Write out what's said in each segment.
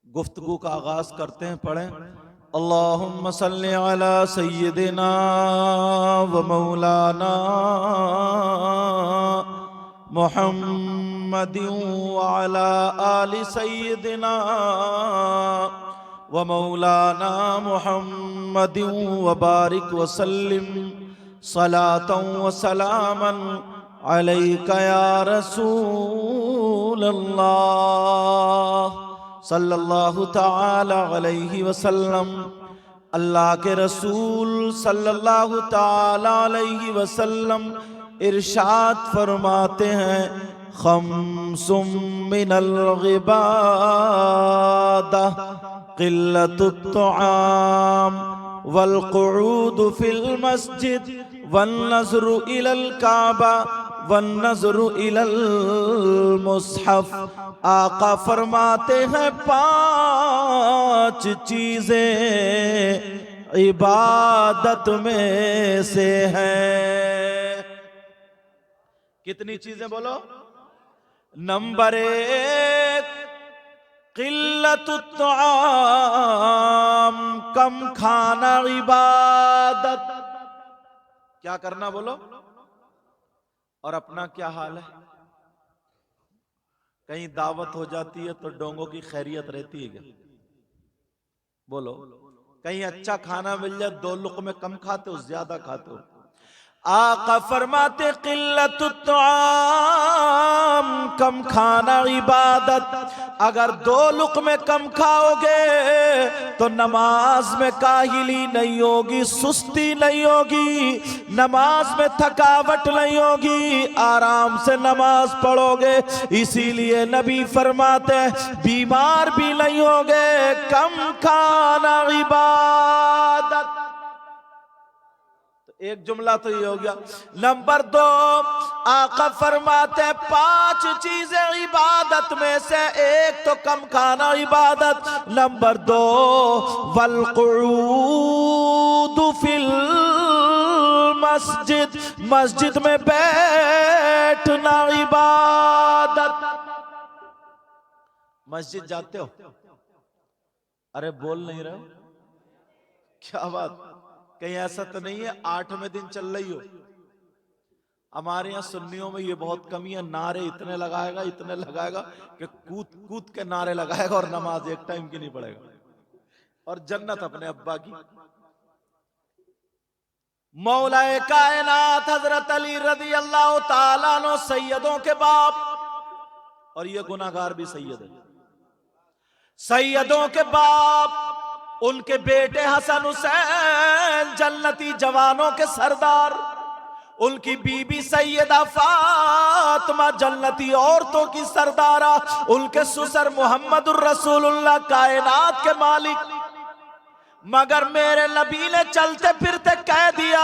गुफ्तगू का आगाज करते हैं, पढ़ें अल्लाहुम्मा सल्ली अला सय्यिदिना व मौलाना मुहम्मदिन व अला आलि सय्यिदिना व मौलाना मुहम्मदिन व बारिक व सल्लिम सलातन व सलामन अलैका या रसूल अल्लाह सल्लल्लाहु ताला अलैहि वसल्लम। अल्लाह के रसूल सल्लल्लाहु ताला अलैहि वसल्लम इरशाद फरमाते हैं, खम्सुम मिनल गिबादा क़िल्लतुत तुआम वल क़ुऊद फिल मस्जिद वन नज़्रु इलल काबा वन नज़्रु इलल मुस्हफ। आका फरमाते हैं 5 चीजें इबादत में से हैं। कितनी चीजें बोलो? नंबर 1 क़िल्लतुत तुआम, कम खाना इबादत। क्या करना बोलो? और अपना क्या हाल है? कहीं दावत हो जाती है तो डोंगों की खैरियत रहती है क्या? बोलो। कहीं अच्छा खाना मिल जाए 2 लुक़मे कम खाते हो, ज्यादा खाते हो? आका फरमाते क़िल्लतुत तुआम, कम खाना इबादत। अगर 2 लुक़मे कम खाओगे तो नमाज में काहिली नहीं होगी, सुस्ती नहीं होगी, नमाज में थकावट नहीं होगी, आराम से नमाज पढ़ोगे। इसीलिए नबी फरमाते हैं बीमार भी नहीं होगे, कम खाना इबादत। एक जुमला तो ये हो गया। नंबर 2 आका फरमाते हैं 5 चीजें इबादत में से, एक तो कम खाना इबादत। नंबर 2 वल क़ुऊद फिल मस्जिद, मस्जिद में बैठना इबादत। मस्जिद जाते हो? अरे बोल नहीं रहे हो, क्या बात? कहीं ऐसा तो नहीं है 8वें दिन चल रही हो? हमारे यहाँ सुन्नियों में ये बहुत कमी है, नारे इतने लगाएगा कि कूद कूद के नारे लगाएगा और नमाज एक टाइम की नहीं पड़ेगा, और जन्नत अपने अब्बा की। मौलाए कायनात हजरत अली रज़ी अल्लाह ताला अन्हु सैयदों के बाप, और ये गुनाहगार भी सैयद है, सैयदों के बाप, उनके बेटे हसन हुसैन जन्नती जवानों के सरदार, उनकी बीबी सैयदा फातिमा जन्नती औरतों की सरदारा, उनके ससुर मोहम्मदुर रसूलुल्लाह कायनात के मालिक। मगर मेरे नबी ने चलते फिरते कह दिया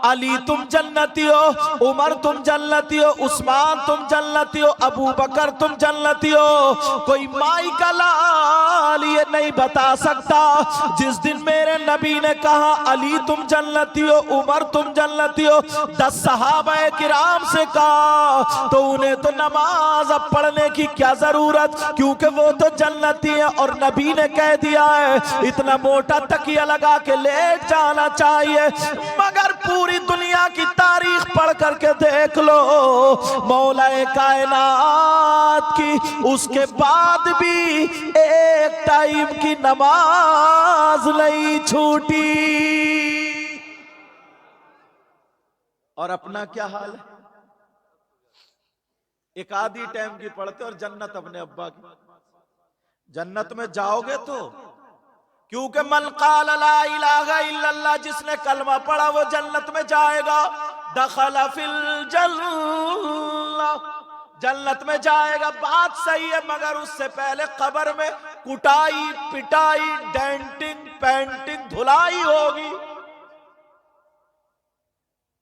अली तुम जन्नती हो, उमर तुम जन्नती हो, उस्मान तुम जन्नती हो, अबू बकर तुम जन्नती हो। कोई माई का लाल ये नहीं बता सकता। जिस दिन मेरे नबी ने कहा अली तुम जन्नती हो, उमर तुम जन्नती हो, 10 सहाबाए किराम से कहा तो उन्हें तो नमाज अब पढ़ने की क्या जरूरत, क्योंकि वो तो जन्नती है। और नबी ने कह दिया है इतना मोटा तकिया लगा के लेट जाना चाहिए। मगर पूरी दुनिया की तारीख पढ़ करके देख लो, मौलाए कायनात की उसके बाद भी एक टाइम की नमाज नहीं छूटी। और अपना क्या हाल है? एक आधी टाइम की पढ़ते और जन्नत अपने अब्बा की। जन्नत में जाओगे तो, क्योंकि मन क़ाल ला इलाहा इल्लल्लाह, जिसने कलमा पढ़ा वो जन्नत में जाएगा। दखला फिल जन्नह, जन्नत में जाएगा। बात सही है, मगर उससे पहले कब्र में कुटाई पिटाई डेंटिंग पेंटिंग धुलाई होगी।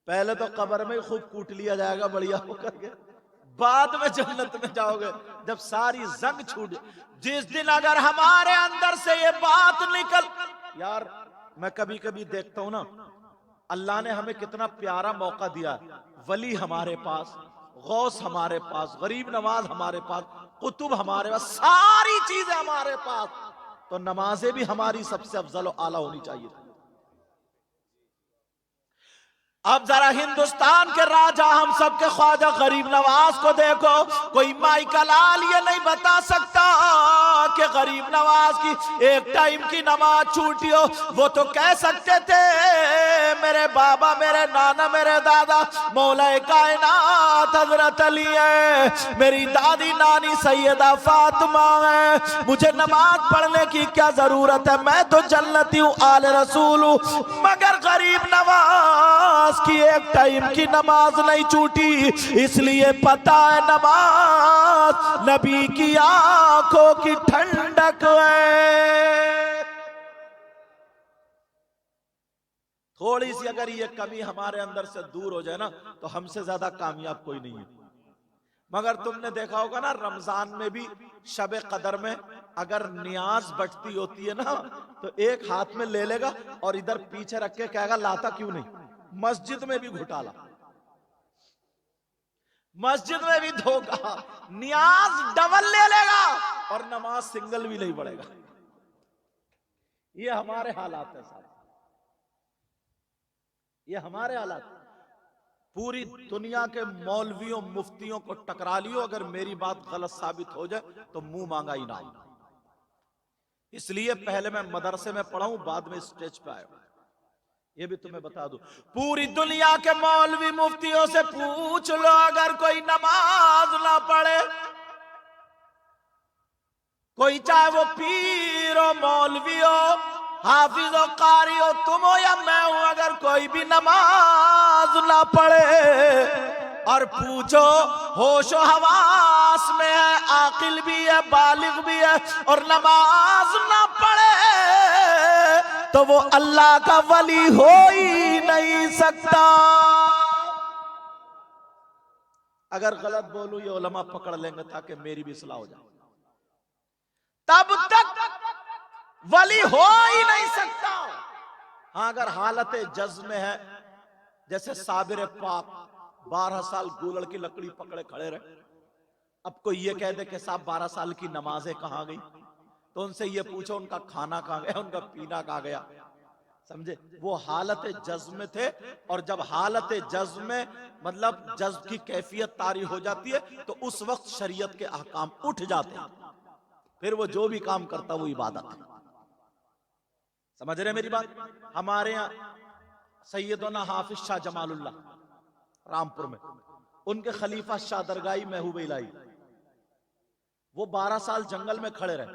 पहले तो कब्र में खूब कूट लिया जाएगा बढ़िया होकर के, बाद में जन्नत में जाओगे जब सारी जंग छूट। जिस दिन अगर हमारे अंदर से ये बात निकल, यार मैं कभी कभी देखता हूं ना, अल्लाह ने हमें कितना प्यारा मौका दिया। वली हमारे पास, गौस हमारे पास, गरीब नवाज हमारे पास, कुतुब हमारे पास, सारी चीजें हमारे पास, तो नमाजें भी हमारी सबसे अफजल और आला होनी चाहिए। अब जरा हिंदुस्तान के राजा हम सबके ख्वाजा गरीब नवाज को देखो। कोई माइका लाल ये नहीं बता सकता कि गरीब नवाज की एक टाइम की नमाज छूटी हो। वो तो कह सकते थे मेरे बाबा, मेरे नाना, मेरे दादा मौला कायनात हजरत अली है, मेरी दादी नानी सैयदा फातिमा है, मुझे नमाज पढ़ने की क्या जरूरत है, मैं तो जन्नती हूँ, आले रसूल हूँ। मगर गरीब नवाज की एक टाइम की नमाज नहीं छूटी, इसलिए पता है नमाज नबी की आंखों की ठंडक है। थोड़ी सी अगर ये कमी हमारे अंदर से दूर हो जाए ना, तो हमसे ज्यादा कामयाब कोई नहीं है। मगर तुमने देखा होगा ना, रमजान में भी शब कदर में अगर नियाज बढ़ती होती है ना, तो एक हाथ में ले लेगा और इधर पीछे रख के कहेगा लाता क्यों नहीं। मस्जिद में भी घोटाला, मस्जिद में भी धोखा, नियाज डबल ले लेगा और नमाज सिंगल भी नहीं पड़ेगा। ये हमारे हालात है साहब, ये हमारे हालात। पूरी दुनिया के मौलवियों मुफ्तियों को टकरा लियो, अगर मेरी बात गलत साबित हो जाए तो मुंह मांगा इनाम। इसलिए पहले मैं मदरसे में पढ़ा हूं, बाद में स्टेज पे आया। ये भी तुम्हें बता दूं, पूरी दुनिया के मौलवी मुफ्तियों से पूछ लो, अगर कोई नमाज ना पढ़े, कोई चाहे वो पीर हो, मौलवी हो, हाफिज हो, कारी हो, तुम हो या मैं हूं, अगर कोई भी नमाज ना पढ़े और पूछो होशो हवास में है, आकिल भी है, बालिग भी है, और नमाज ना पढ़े तो वो अल्लाह का वली हो ही नहीं सकता। अगर गलत बोलूं ये उलमा पकड़ लेंगे ताकि मेरी भी इस्लाह हो जाए। तब तक वली हो ही नहीं सकता। हाँ, अगर हालत जज्म में है, जैसे साबिर पाक 12 साल गूलड़ की लकड़ी पकड़े खड़े रहे, अब कोई ये कह दे कि साहब 12 साल की नमाजें कहां गई, तो उनसे ये पूछो उनका खाना कहां गया, उनका पीना कहां गया। समझे, वो हालत जज्म में थे, और जब हालत जज्म में मतलब जज्ब की कैफियत तारी हो जाती है तो उस वक्त शरीयत के अहकाम उठ जाते हैं, फिर वो जो भी काम करता वो इबादत है। समझ रहे मेरी बात। हमारे यहाँ सैयदना हाफिज शाह जमालुल्लाह रामपुर में, उनके खलीफा शाह दरगाही महबूब इलाही, वो 12 साल जंगल में खड़े रहे,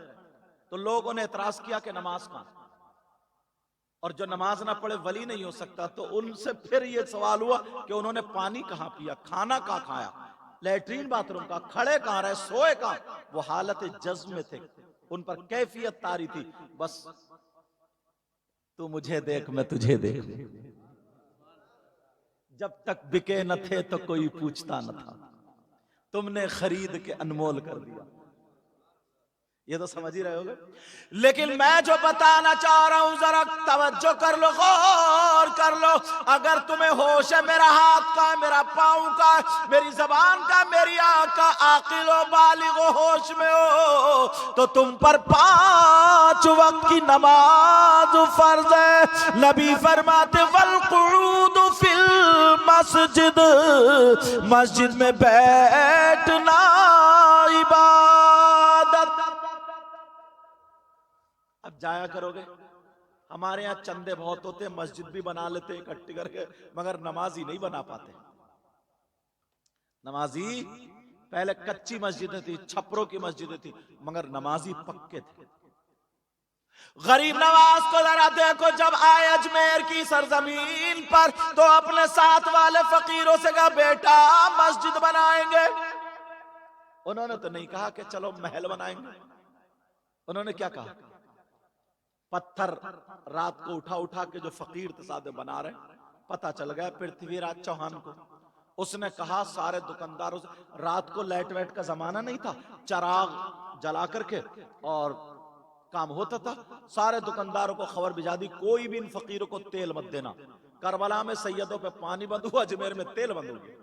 तो लोगों ने एतराज किया कि नमाज कहां, और जो नमाज ना पढ़े वली नहीं हो सकता। तो उनसे फिर ये सवाल हुआ कि उन्होंने पानी कहां पिया, खाना कहां खाया, लैट्रीन बाथरूम का, खड़े कहां रहे, सोए कहां। वो हालत जज्म में थे, उन पर कैफियत तारी थी, बस तू मुझे देख मैं तुझे देख। जब तक बिके न थे तो कोई पूछता न था, तुमने खरीद के अनमोल कर दिया। ये तो समझ ही रहे होगे। लेकिन मैं जो बताना चाह रहा हूं जरा तवज्जो कर लो, गौर कर लो। अगर तुम्हें होश है, मेरा हाथ का, मेरा पांव का, मेरी जबान का, मेरी आंख का, आकिल हो, बालिग हो, होश में हो, तो तुम पर 5 वक्त की नमाज फर्ज है। नबी फरमाते वल कुऊद फिल मस्जिद, मस्जिद में बैठना इबादत। अब जाया करोगे, हमारे यहाँ चंदे बहुत होते हैं, मस्जिद भी बना लेते हैं इकट्ठी करके, मगर नमाजी नहीं बना पाते। नमाजी पहले कच्ची मस्जिदें थी, छपरों की मस्जिदें थी, मगर नमाजी पक्के थे। गरीब नवाज को जरा देखो, जब आए अजमेर की सरजमीन पर तो अपने साथ वाले फकीरों से कहा बेटा मस्जिद बनाएंगे। उन्होंने तो नहीं कहा कि चलो महल बनाएंगे, उन्होंने क्या कहा, पत्थर रात को उठा उठा के जो फकीर तसादे बना रहे, पता चल गया पृथ्वीराज चौहान को। उसने कहा सारे दुकानदारों से, रात को लाइट वाइट का जमाना नहीं था, चराग जला करके और काम होता था, सारे दुकानदारों को खबर भिजा दी कोई भी इन फकीरों को तेल मत देना। करबला में सैयदों पे पानी बंद हुआ, अजमेर में तेल बंद हो गया।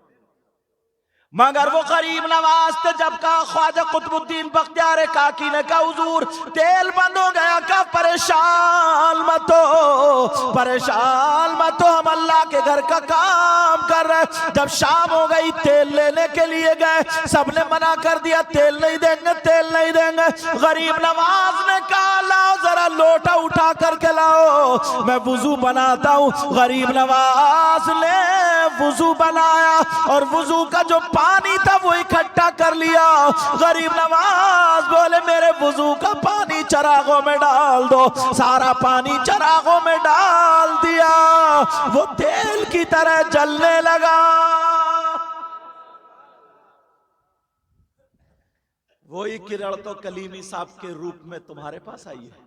मगर वो गरीब नवाज थे। जब कहा ख्वाजा कुतुबुद्दीन बख्तियार काकी ने कहा हुजूर तेल बंद हो गया, का परेशान मत हो, परेशान मत हो, हम अल्लाह के घर का काम कर रहे। जब शाम हो गई तेल लेने के लिए गए, सबने मना कर दिया, तेल नहीं देंगे, तेल नहीं देंगे। गरीब नवाज ने कहा लाओ जरा लोटा उठा करके लाओ, मैं वुजू बनाता हूँ। गरीब नवाज ने वुजू बनाया और वुजू का जो पानी था वो इकट्ठा कर लिया। गरीब नवाज बोले मेरे वुजू का पानी चरागों में डाल दो। सारा पानी चरागों में डाल दिया, वो तेल की तरह जलने लगा। वही किरण तो कलीमी साहब के रूप में तुम्हारे पास आई है,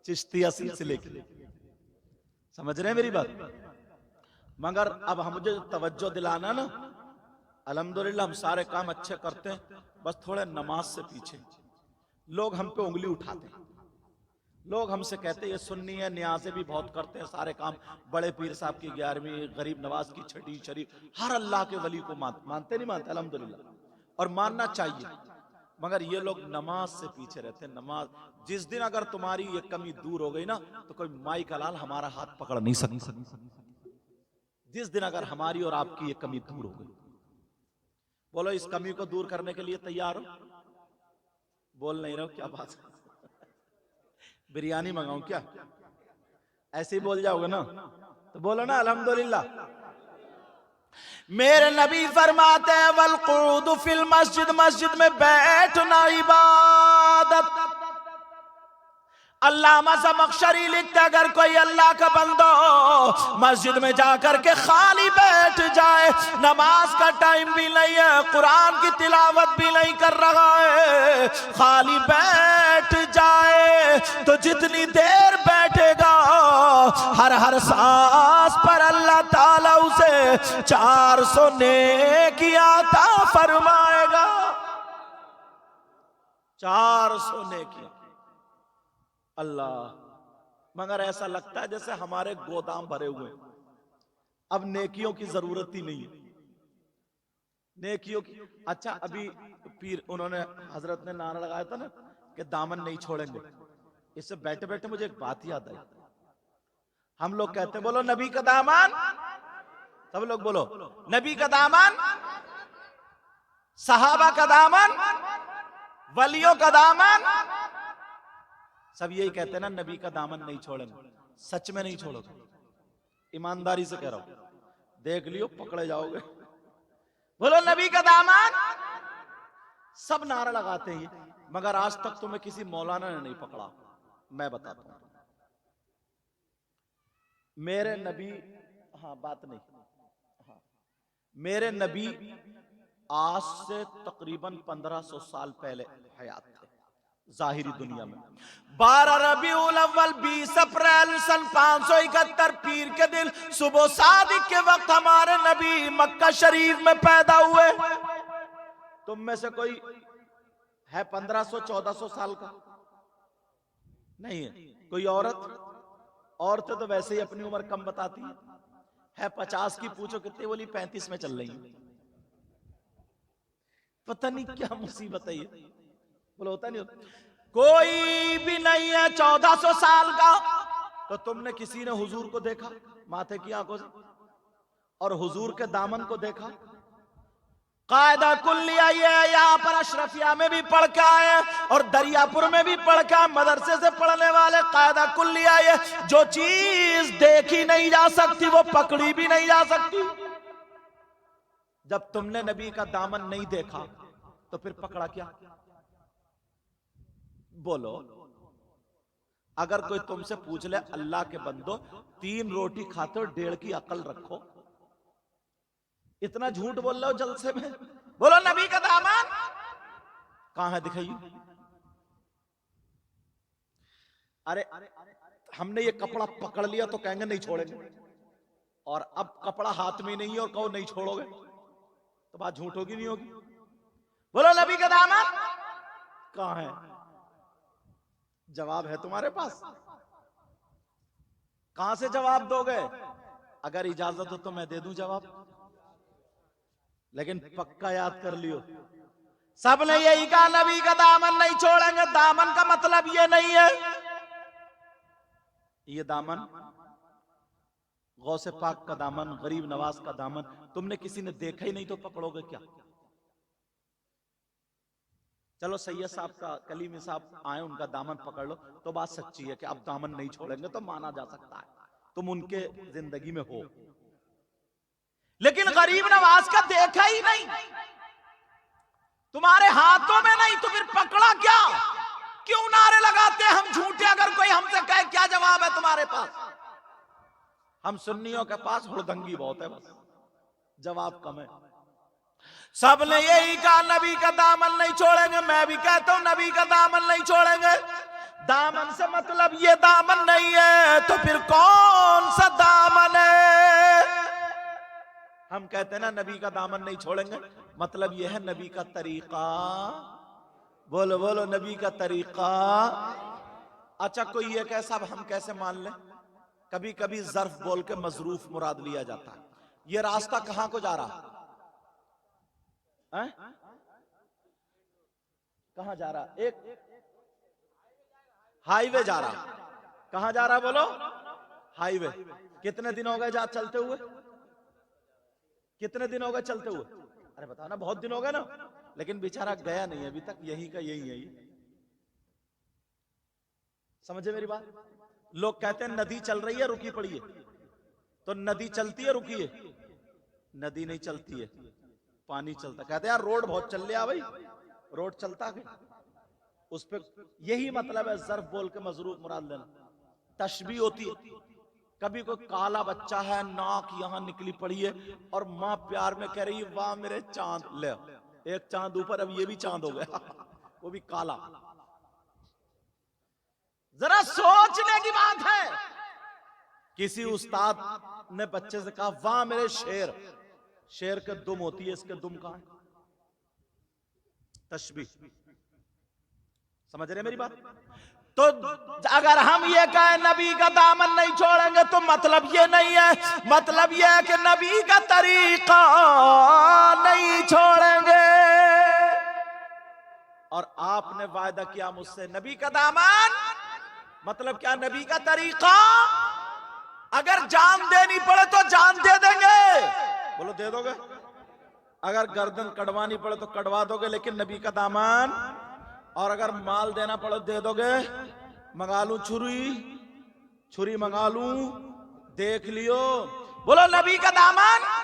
चिश्तिया सिलसिले की। समझ रहे हैं मेरी बात? मगर अब हम मुझे तवज्जो दिलाना ना, अल्हम्दुलिल्लाह हम सारे काम अच्छे करते हैं, बस थोड़े नमाज से पीछे। लोग हम पे उंगली उठाते हैं, लोग हमसे कहते हैं ये सुन्नी है, न्याज़े भी बहुत करते हैं, सारे काम बड़े पीर साहब की 11वीं, गरीब नवाज की छठी शरीफ, हर अल्लाह के वली को मानते नहीं मानते अल्हम्दुलिल्लाह, और मानना चाहिए। मगर ये लोग नमाज से पीछे रहते हैं। नमाज जिस दिन अगर तुम्हारी ये कमी दूर हो गई ना, तो कोई माई का लाल हमारा हाथ पकड़ नहीं सकता। जिस दिन अगर हमारी और आपकी ये कमी दूर हो गई, बोलो इस कमी को दूर करने के लिए तैयार हो? बोल नहीं रहो, क्या बात है? बिरयानी मंगाऊं क्या? ऐसे ही बोल जाओगे ना, तो बोलो ना अल्हम्दुलिल्लाह। मेरे नबी फरमाते हैं वल क़ुऊदु फिल मस्जिद, मस्जिद में बैठना इबादत। अल्लामा ज़मख़शरी लिखते अगर कोई अल्लाह का बंदा मस्जिद में जाकर के खाली बैठ जाए, नमाज का टाइम भी नहीं है, कुरान की तिलावत भी नहीं कर रहा है, खाली बैठ जाए, तो जितनी देर बैठेगा हर हर सांस पर अल्लाह ताला उसे 400 नेकियां अता फरमाएगा। 400 नेकियां। अल्लाह, मगर ऐसा लगता है जैसे हमारे गोदाम भरे हुए, अब नेकियों की जरूरत ही नहीं है। नेकियों की, अच्छा अभी पीर उन्होंने हजरत ने नारा लगाया था ना कि दामन नहीं छोड़ेंगे, इससे बैठे बैठे मुझे एक बात याद आई। हम लोग कहते हैं बोलो नबी का दामन, सब लोग बोलो नबी का दामन, सहाबा का दामन, वलियों का दामन, सब यही कहते हैं ना नबी का दामन नहीं छोड़ेंगे। सच में नहीं छोड़ोगे, ईमानदारी से कह रहा हूं, देख लियो पकड़े जाओगे। बोलो नबी का दामन। सब नारा लगाते हैं, मगर आज तक तुम्हें किसी मौलाना ने नहीं पकड़ा। मैं बताता हूं मेरे नबी, हाँ बात नहीं, हाँ मेरे नबी आज से तकरीबन 1500 साल पहले हयात थे जाहिरी दुनिया में। 12 रबीउल अव्वल 20 अप्रैल सन 571 पीर के दिन सुबह सादिक के वक्त हमारे नबी मक्का शरीफ में पैदा हुए। तुम में से कोई है 1500-1400 साल का? नहीं है कोई औरत? औरतें तो वैसे ही अपनी उम्र कम बताती है 50 की, पूछो कितनी बोली 35 में चल रही है। पता नहीं क्या मुसीबत है ये, बोलो होता नहीं होता। कोई भी नहीं है 1400 साल का। तो तुमने किसी ने हुजूर को देखा माथे की आंखों से, और हुजूर के दामन को देखा? कायदा कुल्लिया ये यहाँ पर अशरफिया में भी पढ़ के आए और दरियापुर में भी पढ़ के आए, मदरसे से पढ़ने वाले। कायदा कुल्लिया ये जो चीज देखी नहीं जा सकती वो पकड़ी भी नहीं जा सकती। जब तुमने नबी का दामन नहीं देखा तो फिर पकड़ा क्या? बोलो, अगर कोई तुमसे पूछ ले अल्लाह के बंदो 3 रोटी खाते हो 1.5 की अकल रखो, इतना झूठ बोल रहे हो जलसे में? बोलो नबी का दामन कहां है, दिखाइए। अरे हमने ये कपड़ा पकड़ लिया तो कहेंगे नहीं छोड़ेंगे, और अब कपड़ा हाथ में नहीं है और कहो नहीं छोड़ोगे, तो बात झूठ होगी नहीं होगी? बोलो नबी का दामन कहां है? जवाब है तुम्हारे पास? कहां से जवाब दोगे? अगर इजाजत हो तो मैं दे दूं जवाब। लेकिन पक्का याद कर लियो, सबने यही कहा नबी का दामन नहीं छोड़ेंगे। दामन का मतलब ये नहीं है, ये दामन गौसे पाक का दामन, गरीब नवाज का दामन तुमने किसी ने देखा ही नहीं तो पकड़ोगे क्या? चलो सैयद साहब का, कलीमी साहब आए, उनका दामन पकड़ लो तो बात सच्ची है कि आप दामन नहीं छोड़ेंगे तो माना जा सकता है, तुम उनके जिंदगी में हो। लेकिन गरीब नवाज का देखा ही नहीं, तुम्हारे हाथों में नहीं, तो फिर पकड़ा क्या? क्यों नारे लगाते हैं हम झूठे? अगर कोई हमसे कहे क्या जवाब है तुम्हारे पास? हम सुन्नियों के पास हुड़दंगी बहुत है, बस जवाब कम है। सबने यही कहा नबी का दामन नहीं छोड़ेंगे। मैं भी कहता हूं नबी का दामन नहीं छोड़ेंगे। दामन से मतलब ये दामन नहीं है तो फिर कौन सा दामन है? हम कहते हैं ना नबी का दामन नहीं छोड़ेंगे, मतलब यह है नबी का तरीका। बोलो बोलो नबी का तरीका। अच्छा कोई ये कहे साहब हम कैसे मान लें? कभी कभी ज़र्फ बोल के मजरूफ मुराद लिया जाता है। ये रास्ता कहां को जा रहा है? कहां जा रहा? एक हाईवे जा रहा। कहां जा रहा बोलो? हाईवे। कितने दिन हो गए जा चलते हुए? कितने दिन हो गए चलते हुए? अरे बताओ ना, बहुत दिन हो गए ना। लेकिन बेचारा गया नहीं अभी तक, यही का यही है। समझे मेरी बात? लोग कहते हैं नदी चल रही है रुकी पड़ी है, तो नदी चलती है रुकी है? नदी नहीं चलती है, पानी चलता। कहते हैं यार रोड बहुत चल रहा भाई, रोड चलता है उस पे। यही मतलब है ज़र्फ बोल के मजरूफ मुराद लेना। तशबीह होती है, कभी कोई काला बच्चा है, नाक यहां निकली पड़ी है और मां प्यार में कह रही है वाह मेरे चांद, ले एक चांद ऊपर, अब ये भी चांद हो गया वो भी काला। जरा सोचने की बात है। किसी उस्ताद ने बच्चे से कहा वाह मेरे शेर। शेर के दुम होती है, इसके दुम कहां है? तशबीह। समझ रहे मेरी बात? तो अगर हम ये कहें नबी का दामन नहीं छोड़ेंगे तो मतलब ये नहीं है, मतलब ये है कि नबी का तरीका नहीं छोड़ेंगे। और आपने वायदा किया मुझसे नबी का दामन मतलब क्या? नबी का तरीका। अगर जान देनी पड़े तो जान दे देंगे। बोलो दे दोगे? अगर गर्दन कटवानी पड़े तो कटवा दोगे, लेकिन नबी का दामन। और अगर माल देना पड़े दे दोगे? मंगा लूं छुरी, छुरी मंगा लूं, देख लियो। बोलो नबी का दामन।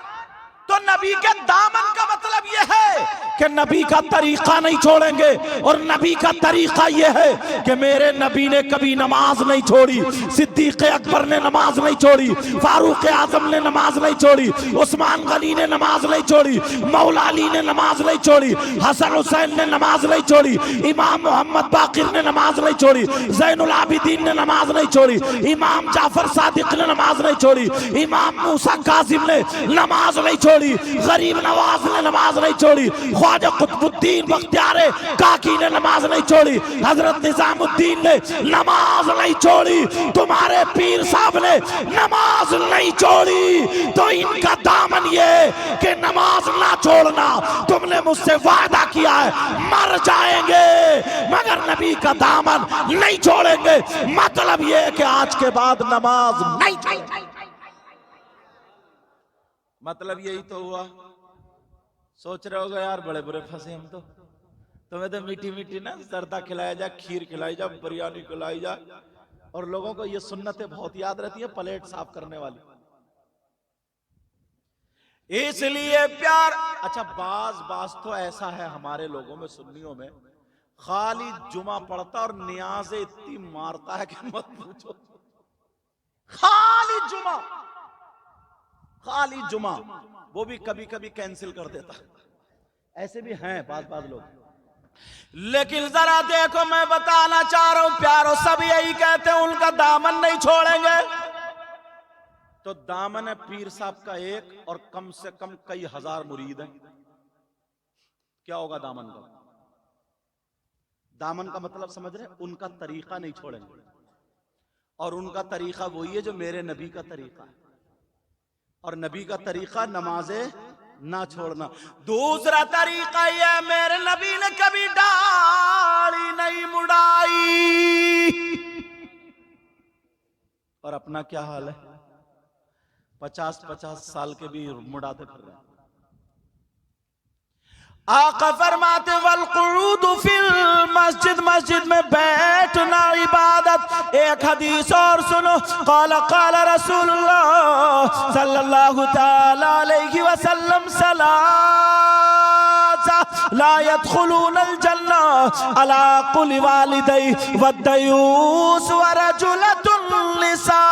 तो नबी के दामन का मतलब यह है कि नबी का तरीका नहीं छोड़ेंगे। और नबी का तरीका यह है कि मेरे नबी ने कभी नमाज नहीं छोड़ी, सिद्दीक अकबर ने नमाज नहीं छोड़ी, फारूक आजम ने नमाज नहीं छोड़ी, उस्मान गनी ने नमाज नहीं छोड़ी, मौला अली ने नमाज नहीं छोड़ी, हसन हुसैन ने नमाज नहीं छोड़ी, इमाम मोहम्मद बाकिर ने नमाज नहीं छोड़ी, ज़ैनुल आबिदीन ने नमाज नहीं छोड़ी, इमाम जाफर सादिक ने नमाज नहीं छोड़ी, इमाम मूसा कासिम ने नमाज नहीं छोड़ी, गरीब नवाज ने नमाज नहीं छोड़ी, ख्वाजा कुतुबुद्दीन बख्तियार काकी ने नमाज नहीं छोड़ी, हजरत निजामुद्दीन ने नमाज नहीं छोड़ी, तुम्हारे पीर साहब ने नमाज नहीं छोड़ी। तो इनका दामन ये कि नमाज ना छोड़ना। तुमने मुझसे वादा किया है मर जाएंगे मगर नबी का दामन नहीं छोड़ेंगे, मतलब ये कि आज के बाद नमाज नहीं छोड़ेंगे। मतलब यही तो हुआ। सोच रहे होगे यार बड़े बुरे फंसे हम तो। तुम्हें तो मीठी मीठी ना जर्दा खिलाया जाए, खीर खिलाई जाए, बिरयानी खिलाई जाए, और लोगों को ये सुन्नतें बहुत याद रहती है प्लेट साफ करने वाली, इसलिए प्यार। अच्छा बाज तो ऐसा है हमारे लोगों में, सुन्नियों में, खाली जुमा पढ़ता और नियाज़े इतनी मारता है कि मत पूछो। खाली जुमा वो भी कभी कभी कैंसिल कर देता। ऐसे भी हैं बाज लोग। लेकिन जरा देखो, मैं बताना चाह रहा हूं प्यारो, सब यही कहते हैं उनका दामन नहीं छोड़ेंगे। तो दामन है पीर साहब का एक, और कम से कम कई हजार मुरीद हैं। क्या होगा दामन का? दामन का मतलब समझ रहे? उनका तरीका नहीं छोड़ेंगे। और उनका तरीका वही है जो मेरे नबी का तरीका है। और नबी का तरीका नमाजें ना छोड़ना। दूसरा तरीका यह, मेरे नबी ने कभी दाढ़ी नहीं मुड़ाई। और अपना क्या हाल है, 50-50 साल के भी मुड़ाते फिर रहे हैं। आका फरमाते वल कुऊद फिल मस्जिद, मस्जिद में बैठना इबादत। एक हदीस और सुनो, क़ाल क़ाल रसूलुल्लाह सल्लल्लाहु तआला अलैहि वसल्लम सलासा ला यदखुलूनल जन्ना अला कुल्लि वालिदै वद्दयूस व रजुलतुन निसा।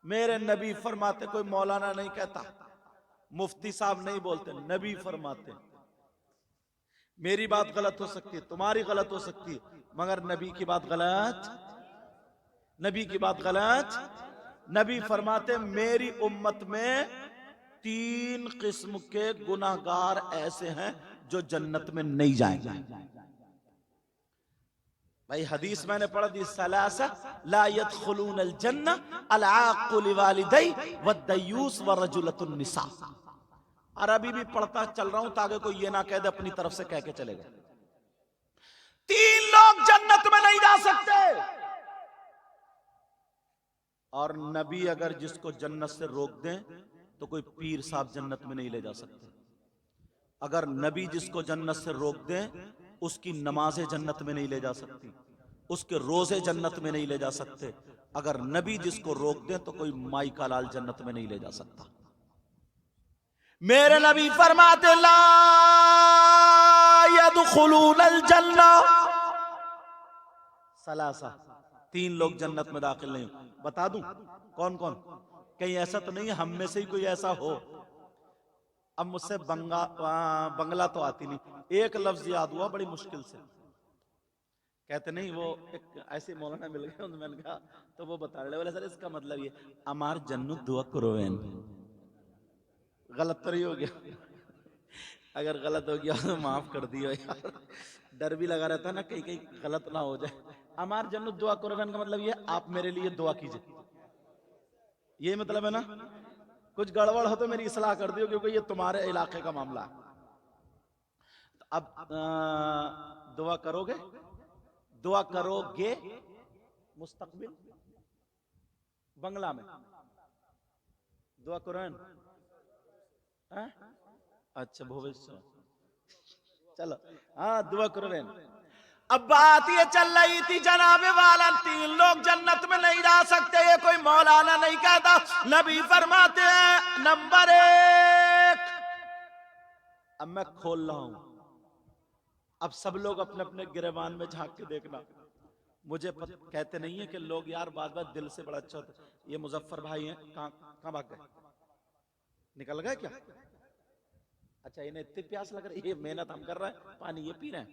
मेरे नबी फरमाते, कोई मौलाना नहीं कहता, मुफ्ती साहब नहीं बोलते, नबी फरमाते। मेरी बात गलत हो सकती है, तुम्हारी गलत हो सकती है, मगर नबी की बात गलत, नबी की बात गलत। नबी फरमाते मेरी उम्मत में 3 किस्म के गुनाहगार ऐसे हैं जो जन्नत में नहीं जाएंगे। भाई हदीस मैंने पढ़ दी, सलासा ला यदखुलूनल जन्ना अल-आक़ु लिवालिदै वद्दयूस व रजुलतुन निसा। अरबी भी पढ़ता चल रहा हूं ताकि कोई ये ना कह दे अपनी तरफ से कह के चलेगा। 3 लोग जन्नत में नहीं जा सकते। और नबी अगर जिसको जन्नत से रोक दें तो कोई पीर साहब जन्नत में नहीं ले जा सकते। अगर नबी जिसको जन्नत से रोक दें, उसकी नमाजें जन्नत में नहीं ले जा सकती, उसके रोजे जन्नत में नहीं ले जा सकते। अगर नबी जिसको रोक दें तो कोई माई का लाल जन्नत में नहीं ले जा सकता। मेरे नबी फरमाते ला यदखुलूनल जन्ना सलासा, 3 लोग जन्नत में दाखिल नहीं। बता दूं कौन कौन? कहीं ऐसा तो नहीं हम में से ही कोई ऐसा हो। अब मुझसे बंगला तो आती नहीं, एक लफ्ज याद हुआ बड़ी मुश्किल से। कहते नहीं, वो एक ऐसे मौलाना मिल गए, मैंने कहा तो वो बता रहे, बोले सर इसका मतलब ये अमार जन्नत दुआ करोवेन। गलत तो नहीं हो गया? अगर गलत हो गया तो माफ कर दियो यार, डर भी लगा रहता है ना कहीं कहीं गलत ना हो जाए। अमार जन्नत दुआ करोवेन का मतलब ये आप मेरे लिए दुआ कीजिए, ये मतलब है ना। कुछ गड़बड़ हो तो मेरी इस्लाह कर दियो, क्योंकि ये तुम्हारे इलाके का मामला है। तो अब दुआ करोगे, दुआ करोगे मुस्तकबिल बंगला में दुआ कुरान। अच्छा भविष्य, चलो हाँ दुआ कुरान। अब बात ये चल रही थी जनाबे वाला 3 लोग जन्नत में नहीं जा सकते, ये कोई मौलाना नहीं कहता। नबी फरमाते हैं नंबर 1। अब मैं खोल रहा हूं, अब सब लोग अपने अपने गिरेबान में झांक के देखना। मुझे कहते नहीं है कि लोग यार बात बात दिल से बड़ा अच्छा होता। ये मुजफ्फर भाई हैं, कहां भाग गए? निकल गए क्या? अच्छा इन्हें इतनी प्यास लग रही है, ये मेहनत हम कर रहे हैं, पानी ये पी रहे हैं।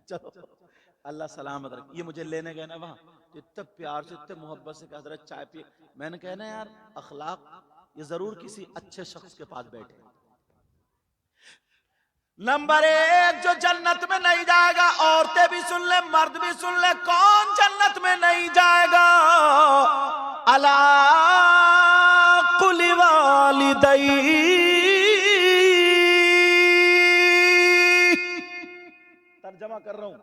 चलो अल्लाह सलामत रखे। ये मुझे लेने गए ना वहां, तो इतने प्यार से इतने मोहब्बत से हजरत चाय पिए। मैंने कहा ना यार अखलाक, ये जरूर किसी अच्छे शख्स के पास बैठे। नंबर 1 जो जन्नत में नहीं जाएगा, औरतें भी सुन ले मर्द भी सुन ले, कौन जन्नत में नहीं जाएगा? अला कुल्लि वालिदै, तर्जमा कर रहा हूं,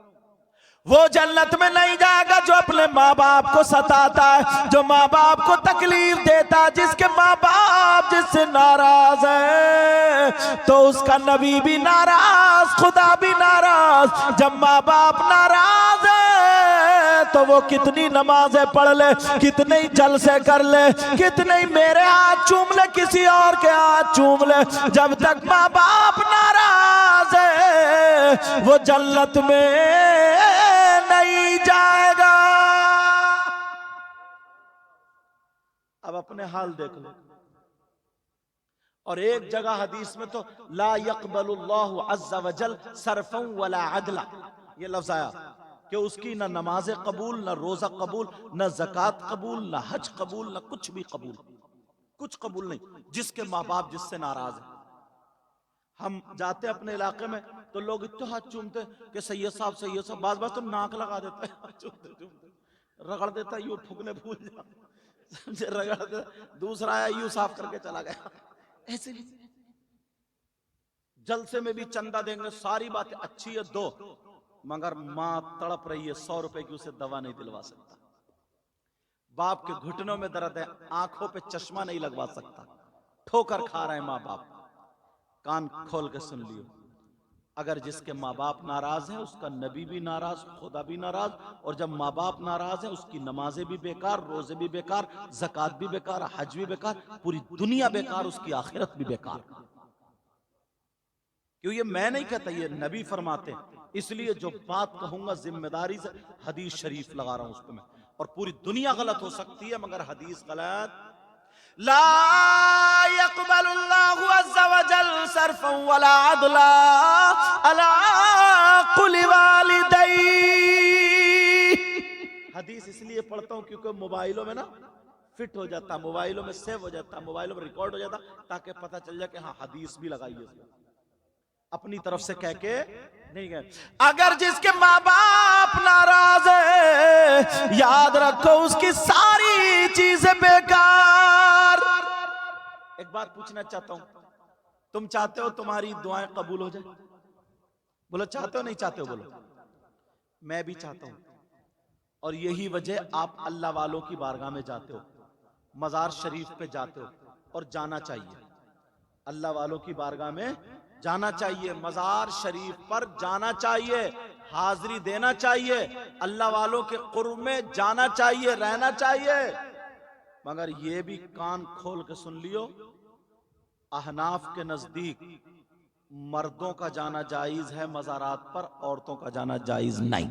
वो जन्नत में नहीं जाएगा जो अपने माँ बाप को सताता है, जो माँ बाप को तकलीफ देता है, जिसके माँ बाप जिससे नाराज है तो उसका नबी भी नाराज, खुदा भी नाराज। जब माँ बाप नाराज है तो वो कितनी नमाजें पढ़ ले, कितने जलसे कर ले, कितने मेरे हाथ चूम ले, किसी और के हाथ चूम ले, जब तक माँ बाप नाराज है वो जन्नत में नहीं जाएगा। अब अपने हाल देख लो। और एक जगह हदीस में तो ला यक़बलुल्लाहु अज़्ज़ा वजल सरफन वला अदला, ये लफ्ज आया कि उसकी ना नमाज़ें कबूल, ना रोजा कबूल, ना ज़कात कबूल, ना हज कबूल, ना कुछ भी कबूल, कुछ कबूल नहीं, जिसके माँ बाप जिससे नाराज है। हम जाते अपने इलाके में तो लोग इतना हाथ चूमते कि सैयद साहब, बाज बाज तो नाक लगा देता है, चूमते चूमते रगड़ देता है, यूं ठुकने भूल जा, रगड़ दे, दूसरा आया यूं साफ करके चला गया। ऐसे जलसे में भी चंदा देंगे, सारी बातें अच्छी है दो, मगर मां तड़प रही है, 100 रुपए की उसे दवा नहीं दिलवा सकता। बाप के घुटनों में दर्द है, आंखों पे चश्मा नहीं लगवा सकता, ठोकर खा रहे हैं माँ बाप। कान खोल के सुन लियो, अगर जिसके माँ बाप नाराज हैं उसका नबी भी नाराज, खुदा भी नाराज, और जब माँ बाप नाराज है उसकी नमाजें भी बेकार, रोजे भी बेकार, ज़कात भी बेकार, हज भी बेकार, पूरी दुनिया बेकार, उसकी आखिरत भी बेकार। क्यों? ये मैं नहीं कहता, ये नबी फरमाते हैं। इसलिए जो बात कहूंगा जिम्मेदारी से हदीस शरीफ लगा रहा हूं उस पर मैं, और पूरी दुनिया गलत हो सकती है मगर हदीस गलत। ला यक़बलुल्लाहु अज़्ज़ा व जल सर्फ़न वला अदला अला कुल्लि वालिदै। हदीस इसलिए पढ़ता हूं क्योंकि मोबाइलों में ना फिट हो जाता, मोबाइलों में सेव हो जाता, मोबाइलों में रिकॉर्ड हो जाता, ताकि पता चल जाए कि हाँ हदीस भी लगाई है, अपनी तरफ से कह के नहीं गए। अगर जिसके माँ बाप नाराज है, याद रखो उसकी सारी चीजें बेकार। एक बात पूछना चाहता हूं, तुम चाहते हो तुम्हारी दुआएं कबूल हो जाए? बोलो चाहते हो, नहीं चाहते हो? बोलो। मैं भी चाहता हूं, और यही वजह आप अल्लाह वालों की बारगाह में जाते हो, मजार शरीफ पे जाते हो, और जाना चाहिए। अल्लाह वालों की बारगाह में जाना चाहिए, मजार शरीफ पर जाना चाहिए, हाजिरी देना चाहिए, अल्लाह वालों के कुर्ब में जाना चाहिए, रहना चाहिए। मगर ये भी कान खोल के सुन लियो, अहनाफ के नजदीक मर्दों का जाना जायज है मजारात पर, औरतों का जाना जायज नहीं।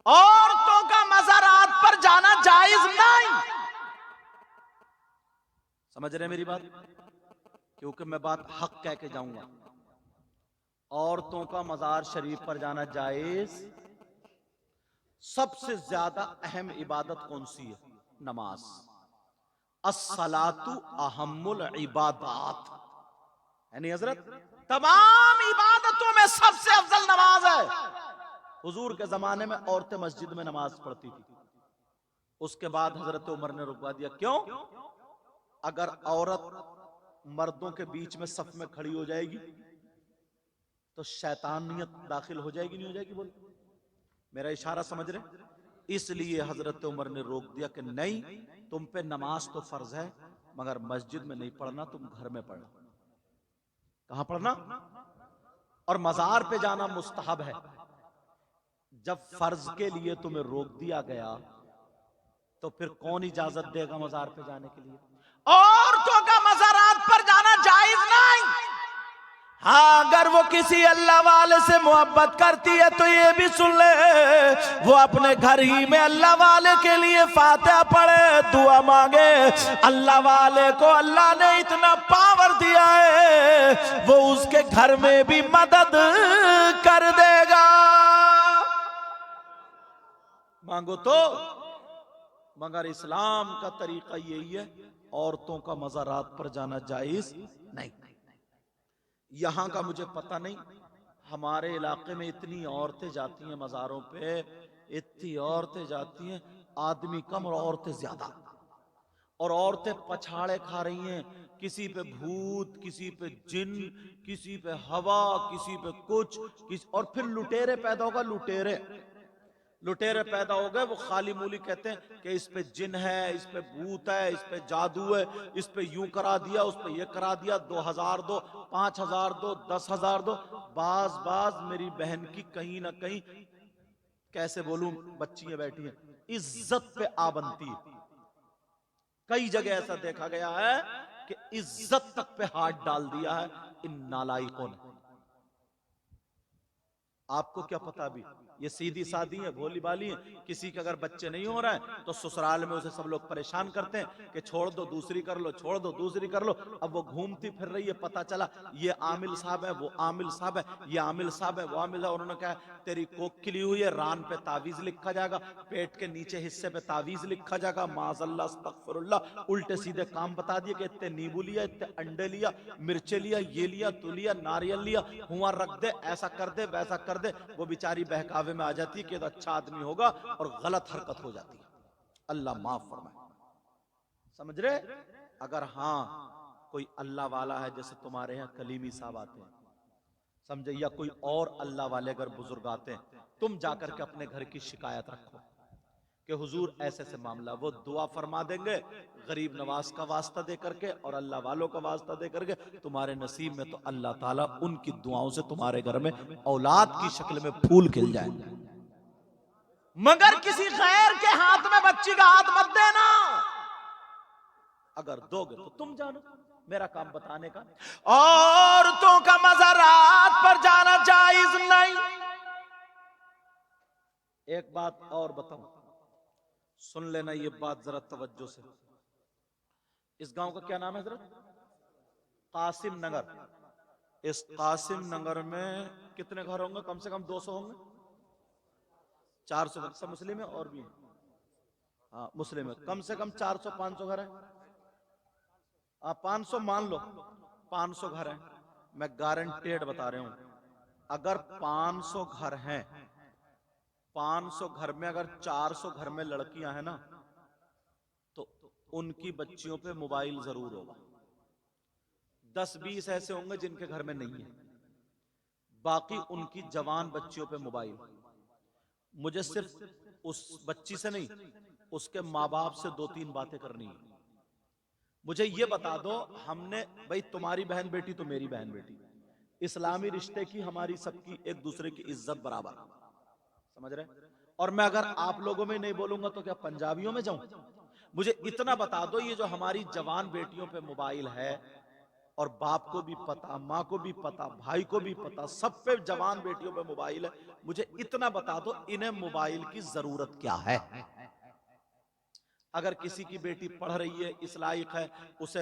औरतों का मजारात पर जाना जायज नहीं। समझ रहे मेरी बात? क्योंकि मैं बात हक कह के जाऊंगा। औरतों का मजार शरीफ पर जाना जायज। सबसे ज्यादा अहम इबादत कौन सी है? नमाज। अस्सलातु अहम्मुल इबादात, यानी हजरत तमाम इबादतों में सबसे अफजल नमाज है। हुजूर के जमाने में औरतें मस्जिद में नमाज पढ़ती थी, उसके बाद हजरत उमर ने रुकवा दिया। क्यों? अगर औरत मर्दों के बीच में सफ में खड़ी हो जाएगी तो शैतानियत दाखिल हो जाएगी, नहीं हो जाएगी? बोल, मेरा इशारा समझ रहे? इसलिए हजरत उमर ने रोक दिया कि नहीं, तुम पे नमाज तो फर्ज है मगर मस्जिद में नहीं पढ़ना, तुम घर में पढ़ना। कहां पढ़ना? और मजार पे जाना मुस्तहब है। जब फर्ज के लिए तुम्हें रोक दिया गया तो फिर कौन इजाजत देगा मजार पे जाने के लिए? औरतों का मज़ारात पर जाना जायज नहीं। हाँ, अगर वो किसी अल्लाह वाले से मोहब्बत करती है तो ये भी सुन ले, वो अपने घर ही में अल्लाह वाले के लिए फातिहा पढ़े, दुआ मांगे। अल्लाह वाले को अल्लाह ने इतना पावर दिया है, वो उसके घर में भी मदद कर देगा। मांगो तो। मगर इस्लाम का तरीका यही है, औरतों का मज़ारात पर जाना जायज नहीं। यहां का मुझे पता नहीं, हमारे इलाके में इतनी औरतें जाती हैं मज़ारों पे, इतनी औरतें जाती हैं, आदमी कम और औरतें ज्यादा। और औरतें पछाड़े खा रही हैं, किसी पे भूत, किसी पे जिन, किसी पे हवा, किसी पे कुछ, और फिर लुटेरे पैदा होगा। लुटेरे पैदा हो गए, वो खाली मूली कहते हैं कि इस पे जिन है, इस पे भूत है, इस पे जादू है, इस पे यूं करा दिया, उस पे ये करा दिया, 2000 दो, 5000 दो, 10,000 दो। बाज मेरी बहन की कहीं ना कहीं, कैसे बोलूं, बच्चियां बैठी हैं, इज्जत पे आ बनती है। कई जगह ऐसा देखा गया है कि इज्जत तक पे हाथ डाल दिया है इन नालायकों ने। आपको क्या पता? अभी ये सीधी सादी है, भोली भाली है। किसी के अगर बच्चे नहीं हो रहा है तो ससुराल में उसे सब लोग परेशान करते हैं कि छोड़ दो दूसरी कर लो, छोड़ दो दूसरी कर लो। अब वो घूमती फिर रही है, पता चला ये आमिल साहब है, वो आमिल साहब है, ये आमिल साहब है, वो आमिल है। उन्होंने कहा तेरी कोख खिली हुई है, रान पे तावीज लिखा जाएगा, पेट के नीचे हिस्से पे तावीज लिखा जाएगा। माज़अल्लाह, अस्तगफिरुल्लाह, उल्टे सीधे काम बता दिए कि इतने नींबू लिया, इतने अंडे लिया, मिर्चे लिया, ये लिया, तू लिया, नारियल लिया, हुआ रख दे, ऐसा कर दे, वैसा कर दे। वो बेचारी बहकावे में आ जाती है कि तो अच्छा आदमी होगा और गलत हरकत हो जाती है। अल्लाह माफ फरमाए। समझ रहे? अगर हाँ कोई अल्लाह वाला है, जैसे तुम्हारे यहाँ कलीमी साहब आते हैं, समझे, या कोई और अल्लाह वाले अगर बुजुर्ग आते हैं, तुम जाकर के अपने घर की शिकायत रखो कि हुजूर ऐसे ऐसे मामला, वो दुआ फरमा देंगे गरीब नवाज का वास्ता दे करके और अल्लाह वालों का वास्ता दे करके, तुम्हारे नसीब में तो अल्लाह ताला उनकी दुआओं से तुम्हारे घर में औलाद की शक्ल में फूल खिल जाएंगे। मगर किसी गैर के हाथ में बच्ची का हाथ मत देना। अगर दोगे तो तुम जानो, मेरा काम बताने का। औरतों का मज़ारात पर जाना जायज नहीं। एक बात और बताऊं, सुन लेना ये बात जरा तवज्जो से। इस गांव का क्या नाम है जरा? कासिम नगर। इस कासिम नगर में कितने घर होंगे? कम से कम 200 होंगे, 400। सब मुस्लिम है और भी है? हाँ मुस्लिम है। कम से कम 400-500 घर है। आप 500 मान लो, 500 घर हैं। मैं गारंटेड बता रहा हूं, अगर 500 घर हैं, 500 घर में अगर 400 घर में लड़कियां हैं ना, तो उनकी बच्चियों पे मोबाइल जरूर होगा। 10-20 ऐसे होंगे जिनके घर में नहीं है, बाकी उनकी जवान बच्चियों पे मोबाइल। मुझे सिर्फ उस बच्ची से नहीं, उसके माँ बाप से 2-3 बातें करनी है। मुझे ये बता दो, हमने भाई, तुम्हारी बहन बेटी तो मेरी बहन बेटी, इस्लामी रिश्ते की हमारी सबकी एक दूसरे की इज्जत बराबर, समझ रहे? और मैं अगर आप लोगों में नहीं बोलूंगा तो क्या पंजाबियों में जाऊं? मुझे इतना बता दो, ये जो हमारी जवान बेटियों पे मोबाइल है, और बाप को भी पता, माँ को भी पता, भाई को भी पता, सब पे जवान बेटियों पे मोबाइल है, मुझे इतना बता दो, इन्हें मोबाइल की जरूरत क्या है? अगर किसी की बेटी पढ़ रही है, इस लायक है, उसे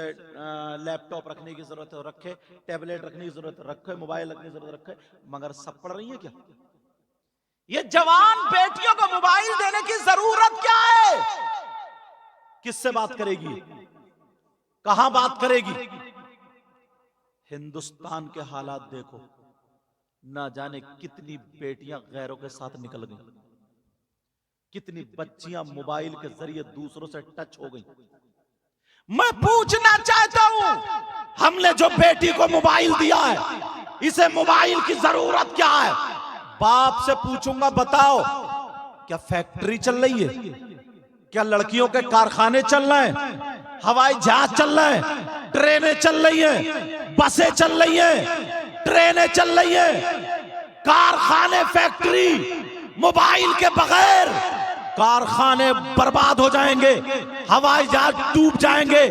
लैपटॉप रखने की जरूरत है रखे, टैबलेट रखने की जरूरत है रखे, मोबाइल रखने की जरूरत रखे, मगर सब पढ़ रही है क्या? ये जवान बेटियों को मोबाइल देने की जरूरत क्या है? किससे बात करेगी? कहां बात करेगी? हिंदुस्तान के हालात देखो, ना जाने कितनी बेटियां गैरों के साथ निकल गई, कितनी बच्चियां मोबाइल के जरिए दूसरों से टच हो गई। मैं पूछना चाहता हूं, हमने जो बेटी को मोबाइल दिया है, इसे मोबाइल की जरूरत क्या है? बाप से पूछूंगा, बताओ क्या फैक्ट्री चल रही है? क्या लड़कियों के कारखाने चल रहे हैं? हवाई जहाज चल रहे हैं? ट्रेनें चल रही हैं? बसें चल रही हैं? ट्रेनें चल रही हैं? कारखाने, फैक्ट्री, मोबाइल के बगैर कारखाने बर्बाद हो जाएंगे, हवाई जहाज डूब जाएंगे,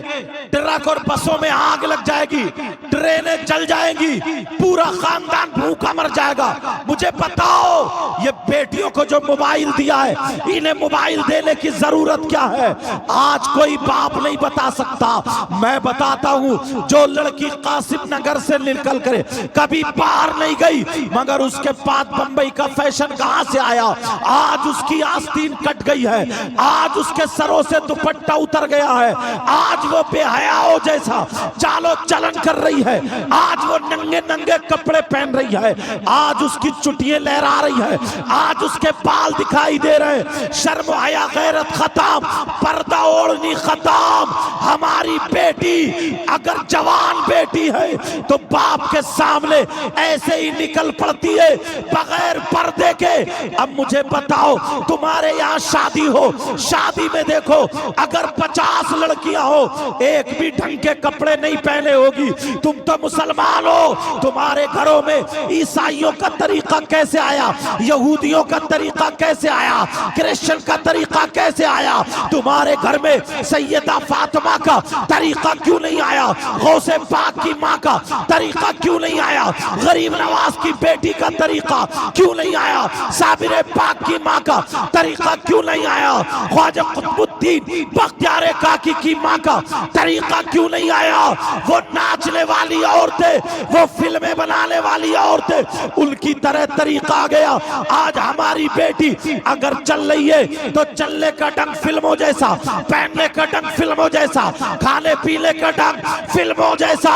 ट्रक और बसों में आग लग जाएगी, ट्रेनें जल जाएंगी, पूरा खानदान भूखा मर जाएगा। मुझे बताओ, ये बेटियों को जो मोबाइल दिया है, इन्हें मोबाइल देने की जरूरत क्या है? आज कोई बाप नहीं बता सकता, मैं बताता हूं। जो लड़की कासिम नगर से निकल कर कभी बाहर नहीं गई, मगर उसके बाद बंबई का फैशन कहां से आया? आज उसकी आस्तीन कट गई है, आज उसके सरों से दुपट्टा उतर गया है, आज वो बेहयाओं जैसा चालो चलन कर रही है, आज वो नंगे नंगे कपड़े पहन रही है, आज उसकी चुटियां लहरा रही है, आज उसके बाल दिखाई दे रहे हैं। शर्म हया गैरत खत्म, पर्दा ओढ़नी खत्म। हमारी बेटी अगर जवान बेटी है तो बाप के सामने ऐसे ही निकल पड़ती है बगैर पर्दे के। अब मुझे बताओ, तुम्हारे यहाँ शादी हो, शादी में देखो अगर 50 लड़कियां हो, एक भी ढंग के कपड़े नहीं पहने होगी। तुम तो मुसलमान हो, तुम्हारे घरों में ईसाइयों का तरीका कैसे आया? यहूदियों का तरीका कैसे आया? क्रिश्चियन का तरीका कैसे आया? तुम्हारे घर में सैयदा फातिमा का तरीका क्यों नहीं आया? गौसे पाक की माँ का तरीका क्यों नहीं आया? गरीब नवाज की बेटी का तरीका क्यों नहीं आया? साबिर पाक की माँ का तरीका क्यों नहीं आया? ख्वाजा कुतुबुद्दीन बख्तियार काकी की माँ का तरीका क्यों नहीं आया? वो नाचने वाली औरतें, वो फिल्में बनाने वाली औरतें, उनकी तरह तरीका आ गया। आज हमारी बेटी अगर चल रही है तो चलने का ढंग फिल्मों जैसा, पहनने का ढंग फिल्मों जैसा, खाने पीने का ढंग फिल्मों जैसा।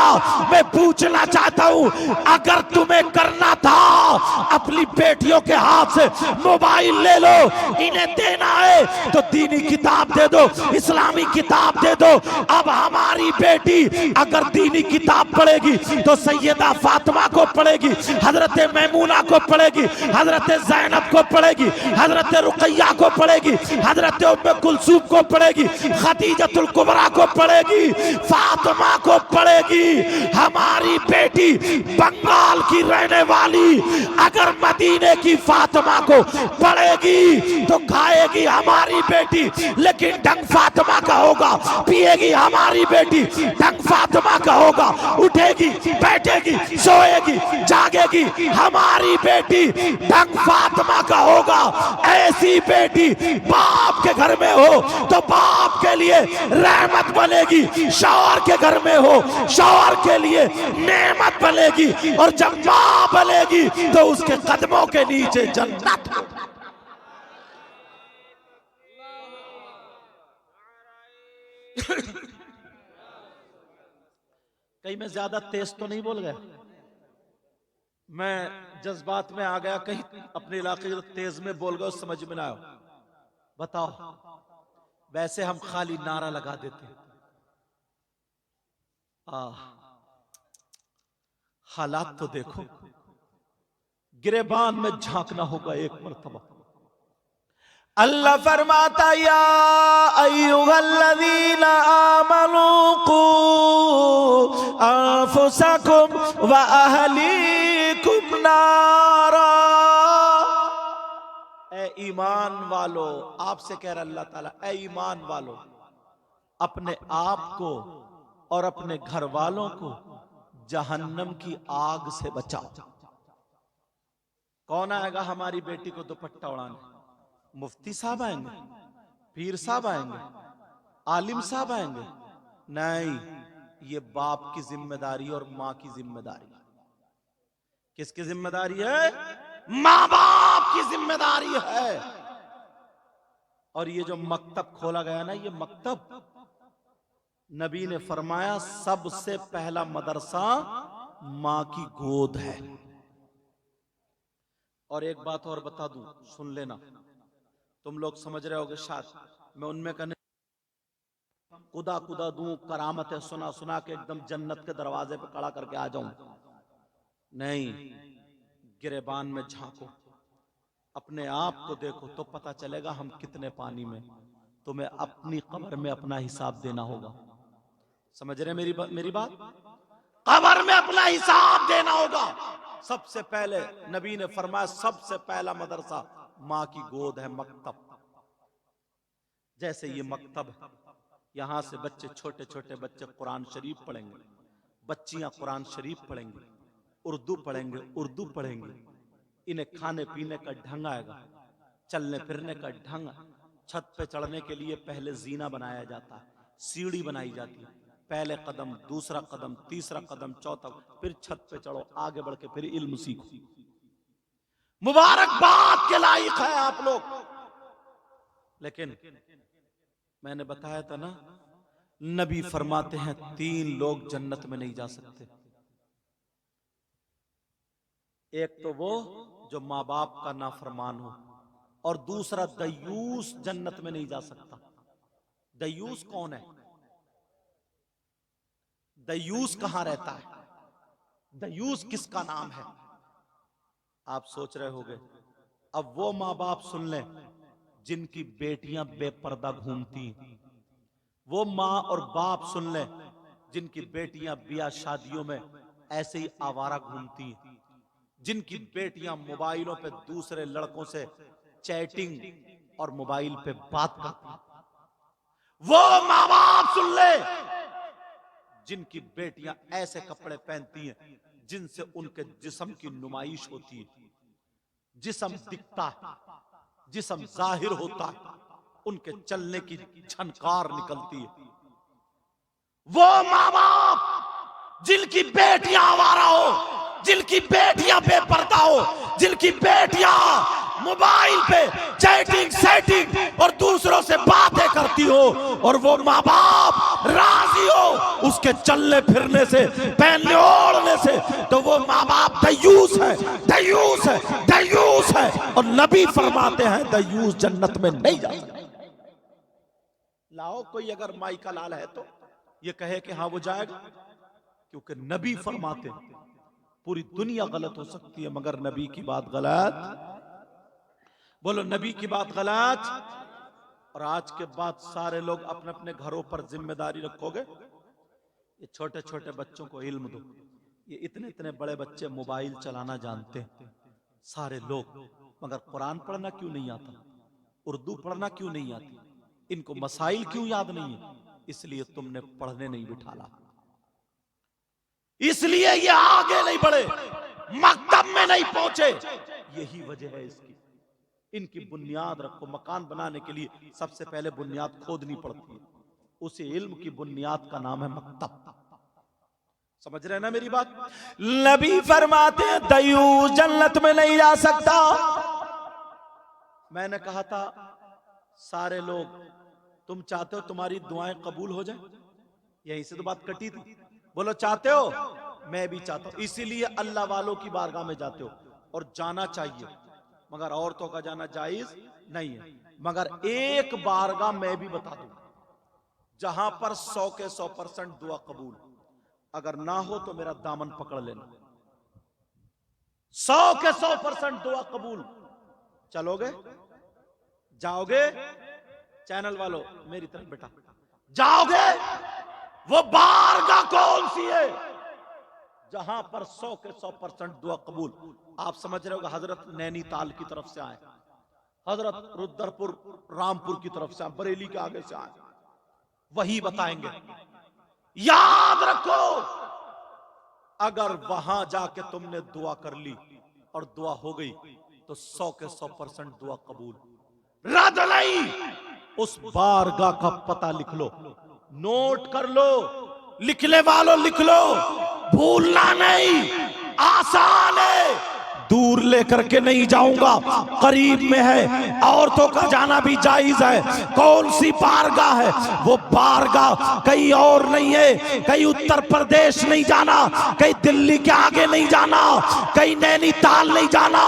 मैं पूछना चाहता हूं, अगर तुम्हें करना था अपनी बेटियों के हाथ से मोबाइल ले लो, इन्हें देना है तो दीनी किताब दे दो, इस्लामी किताब दे दो। अब हमारी बेटी अगर दीनी किताब पढ़ेगी तो सैयदा फातिमा को पढ़ेगी, हजरत मैमूना को पढ़ेगी, हजरत ज़ैनब को पढ़ेगी, हजरत रुकैया को पढ़ेगी, हजरत उम्मे कुलसूम को पढ़ेगी, खदीजतुल कुबरा को पढ़ेगी, फातिमा को पढ़ेगी। हमारी बेटी बंगाल की रहने वाली अगर मदीने की फातिमा को पढ़ेगी तो खाएगी हमारी बेटी, लेकिन ढंग फातिमा का होगा। पिएगी हमारी बेटी, ढंग फातिमा का होगा। उठेगी, बैठेगी, सोएगी, जागेगी हमारी बेटी, ढंग फातिमा का होगा। ऐसी बेटी बाप के घर में हो तो बाप के लिए रहमत बनेगी, शौहर के घर में हो शौहर के लिए नेमत बनेगी, और जब मां बनेगी तो उसके कदमों के नीचे जन्नत। कहीं मैं ज्यादा तेज तो नहीं बोल गया? मैं जज्बात में आ गया, कहीं अपने इलाके जो तेज में बोल गया समझ में ना आयो? बताओ। वैसे हम खाली नारा लगा देते हैं। हालात तो देखो, गिरेबान में झांकना होगा एक मर्तबा। अल्लाह फरमाता या अय्युहल्लज़ीना आमनू कू अनफुसकुम व अहलीकुम नारा। ए ईमान वालो, आपसे कह रहा अल्लाह ताला, ए ईमान वालो, अपने आप को और अपने घर वालों को जहन्नम की आग से बचाओ। कौन आएगा हमारी बेटी को दुपट्टा उड़ाने? मुफ्ती साहब आएंगे, पीर साहब आएंगे, आलिम साहब आएंगे? नहीं, ये बाप की जिम्मेदारी और मां की जिम्मेदारी। किसकी जिम्मेदारी है? मां बाप की जिम्मेदारी है। और ये जो मकतब खोला गया ना, ये मकतब नबी ने फरमाया सबसे पहला मदरसा मां की गोद है। और एक बात और बता दूं, सुन लेना, तुम लोग समझ रहे होगे शायद मैं उनमें कहने खुदा खुदा दूं, करामतें सुना सुना के एकदम जन्नत के दरवाजे पे खड़ा करके आ जाऊं। नहीं, गिरेबान में झांको, अपने आप को देखो तो पता चलेगा हम कितने पानी में। तुम्हें अपनी कब्र में अपना हिसाब देना होगा। समझ रहे मेरी बात? कब्र में अपना हिसाब देना होगा। सबसे पहले नबी ने फरमाया सबसे पहला मदरसा मां की गोद है, मकतब। जैसे ये मकतब है, यहां से बच्चे, छोटे छोटे बच्चे कुरान शरीफ पढ़ेंगे, बच्चियां कुरान शरीफ पढ़ेंगी, उर्दू पढ़ेंगे, उर्दू पढ़ेंगे। इन्हें खाने पीने का ढंग आएगा, चलने फिरने का ढंग। छत पे चढ़ने के लिए पहले जीना बनाया जाता है, सीढ़ी बनाई जाती है, पहले कदम, दूसरा कदम, तीसरा कदम, चौथा, फिर छत पे चढ़ो, आगे बढ़ के फिर इल्म सीखो। मुबारकबाद के लायक है आप लोग। लेकिन मैंने बताया था ना, नबी फरमाते हैं 3 लोग जन्नत में नहीं जा सकते। एक तो वो जो माँ बाप का नाफरमान हो, और दूसरा दयूस जन्नत में नहीं जा सकता। दयूस कौन है? दयूस कहां रहता है? दयूस किसका नाम है? आप सोच रहे होंगे। अब वो माँ बाप सुन लें जिनकी बेटियां बेपर्दा घूमती, वो माँ और बाप सुन लें जिनकी बेटियां ब्याह शादियों में ऐसे ही आवारा घूमती, जिनकी बेटियां मोबाइलों पे दूसरे लड़कों से चैटिंग और मोबाइल पे बात करती। वो माँ बाप सुन ले जिनकी बेटियां ऐसे कपड़े पहनती हैं जिनसे उनके जिस्म की नुमाइश होती है, जिस्म दिखता है, जिस्म जाहिर होता है, उनके चलने की झनकार निकलती है। वो माँ बाप जिनकी बेटियां आवारा हो, जिनकी बेटियां बेपर्दा हो, जिनकी बेटियां मोबाइल पे चैटिंग सेटिंग और दूसरों से बातें करती हो, और वो माँ बाप राजी हो उसके चलने फिरने से, पहनने ओढ़ने से, तो वो माँ बाप दयूस है। दयूस है, दयूस है। और नबी फरमाते हैं दयूस जन्नत में नहीं जा सकता। लाओ कोई अगर माई का लाल है तो ये कहे कि हाँ वो जाएगा, क्योंकि नबी फरमाते हैं पूरी दुनिया गलत हो सकती है मगर नबी की बात गलत। बोलो नबी की बात गलत। और आज के बाद सारे लोग अपने अपने घरों पर जिम्मेदारी रखोगे। ये छोटे छोटे बच्चों को इल्म दो। ये इतने इतने बड़े बच्चे मोबाइल चलाना जानते हैं सारे लोग, मगर कुरान पढ़ना क्यों नहीं आता, उर्दू पढ़ना क्यों नहीं आती, इनको मसाइल क्यों याद नहीं है? इसलिए तुमने पढ़ने नहीं बिठाला, इसलिए ये आगे नहीं बढ़े, मकतब में नहीं पहुंचे। यही वजह है इसकी। इनकी बुनियाद रखो। मकान बनाने के लिए सबसे पहले बुनियाद खोदनी पड़ती है। उसी इल्म की बुनियाद का नाम है मकतब। समझ रहे हैं ना मेरी बात? नबी फरमाते हैं दयूस जन्नत में नहीं जा सकता। मैंने कहा था सारे लोग तुम चाहते हो तुम्हारी दुआएं कबूल हो जाए, यहीं से तो बात कटी थी। बोलो चाहते हो? मैं भी चाहता हूं, इसीलिए अल्लाह वालों की बारगाह में जाते हो। और जाना चाहिए, मगर औरतों का जाना जायज नहीं है। मगर एक बारगाह मैं भी बता दूं जहां पर 100 के 100% दुआ कबूल। अगर ना हो तो मेरा दामन पकड़ लेना। 100 के 100% दुआ कबूल। चलोगे? जाओगे? चैनल वालों मेरी तरफ बेटा, जाओगे? वो बारगाह कौन सी है जहां पर 100 के 100% दुआ कबूल? आप समझ रहे होगा हजरत नैनीताल की तरफ से आए, हजरत रुद्रपुर रामपुर की तरफ से आए, बरेली के आगे से आए, वही बताएंगे। याद रखो, अगर वहां जाके तुमने दुआ कर ली और दुआ हो गई तो 100 के 100% दुआ कबूल, रद्द नहीं। उस बारगाह का पता लिख लो, नोट कर लो, लिखने वालों लिख लो, भूलना नहीं। आसान है, दूर लेकर के नहीं जाऊंगा, करीब में है, औरतों का जाना भी जायज है। कौन सी बारगाह है? वो बारगाह कहीं और नहीं है, कहीं उत्तर प्रदेश नहीं जाना, कहीं दिल्ली के आगे नहीं जाना, कहीं नैनीताल नहीं जाना।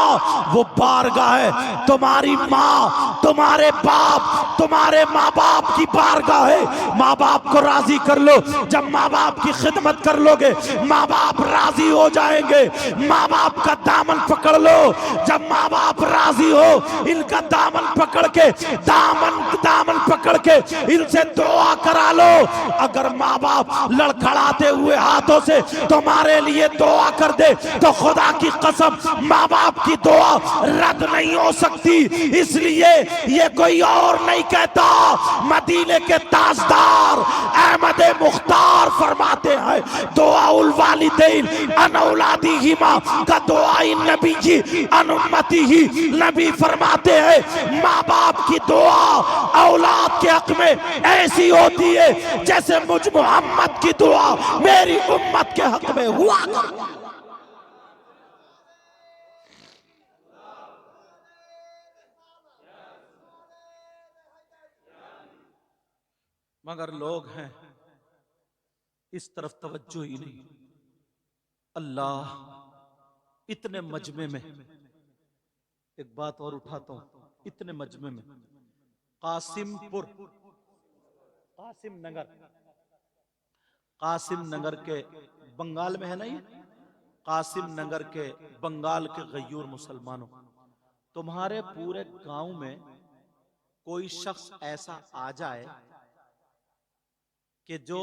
वो बारगाह है तुम्हारी माँ, तुम्हारे बाप, तुम्हारे माँ बाप की बारगाह है। माँ बाप को राजी कर लो। जब माँ बाप की खिदमत कर लोगे माँ बाप राजी हो जाएंगे। माँ बाप का दामन पकड़ लो। जब माँ बाप राजी हो, इनका दामन पकड़ के, दामन पकड़ के इनसे दुआ करा लो। अगर माँ बाप लड़खड़ाते हुए हाथों से तुम्हारे लिए दुआ कर दे तो खुदा की कसम माँ बाप की दुआ रद्द नहीं हो सकती। इसलिए ये कोई और नहीं कहता, मदीने के ताजदार अहमद मुख्तार फरमाते हैं दुआउल वालिदैन अन औलादिहिमा का दुआई नबी जी अन उम्मतिही। नबी फरमाते हैं माँ बाप की दुआ औलाद के हक में ऐसी होती है जैसे मुझ मोहम्मद की दुआ मेरी उम्मत के हक में हुआ करती है। मगर लोग हैं इस तरफ तवज्जो ही नहीं। अल्लाह, इतने मजमे में एक बात और उठाता हूं, इतने मजमे में कासिमपुर, कासिम नगर के बंगाल में है ना, ये कासिम नगर के बंगाल के गयूर मुसलमानों, तुम्हारे पूरे गांव में कोई शख्स ऐसा आ जाए कि जो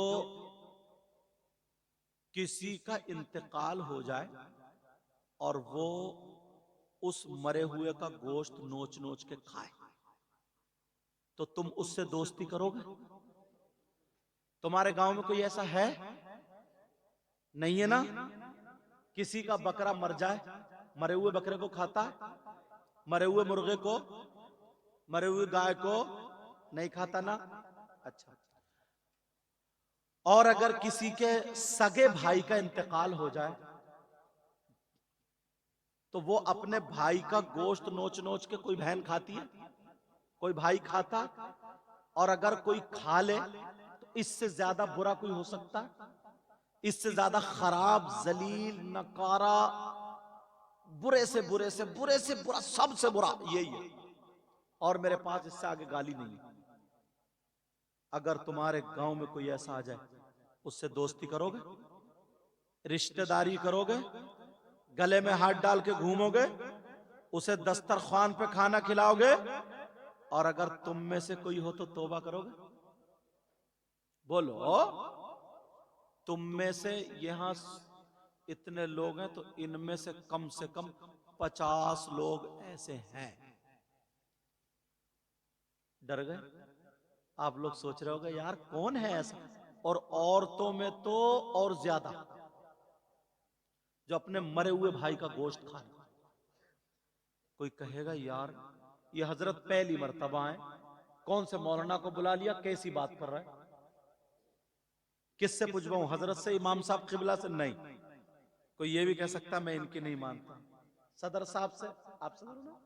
किसी का इंतकाल हो जाए और वो उस मरे हुए का गोश्त नोच नोच के खाए, तो तुम उससे दोस्ती करोगे? तुम्हारे गांव में कोई ऐसा है? नहीं है ना? किसी का बकरा मर जाए, मरे हुए बकरे को खाता है? मरे हुए मुर्गे को, मरे हुए गाय को नहीं खाता ना? अच्छा। और अगर किसी के सगे भाई का इंतकाल हो जाए तो वो अपने भाई का गोश्त नोच नोच के, कोई बहन खाती है? कोई भाई खाता? और अगर कोई खा ले तो इससे ज्यादा बुरा कोई हो सकता है? इससे ज्यादा खराब, जलील, नकारा बुरे से बुरे से बुरे से बुरा, सबसे बुरा यही है। और मेरे पास इससे आगे गाली नहीं है। अगर तुम्हारे गांव में कोई ऐसा आ जाए, उससे दोस्ती करोगे, रिश्तेदारी करोगे, गले में हाथ डाल के घूमोगे, उसे दस्तरखान पे खाना खिलाओगे, और अगर तुम में से कोई हो तो तौबा करोगे? बोलो, तुम में से यहां इतने लोग हैं तो इनमें से कम 50 लोग ऐसे हैं। डर गए? आप लोग सोच रहे होगे यार कौन है ऐसा? और औरतों में तो और ज्यादा, जो अपने मरे हुए भाई का गोश्त खाए। कोई कहेगा यार ये हजरत पहली मर्तबा है, कौन से मौलाना को बुला लिया, कैसी बात कर रहा है? किससे पूछवाऊं, हजरत से, इमाम साहब किबला से? नहीं। कोई ये भी कह सकता मैं इनकी नहीं मानता, सदर साहब से, आप सदर ना,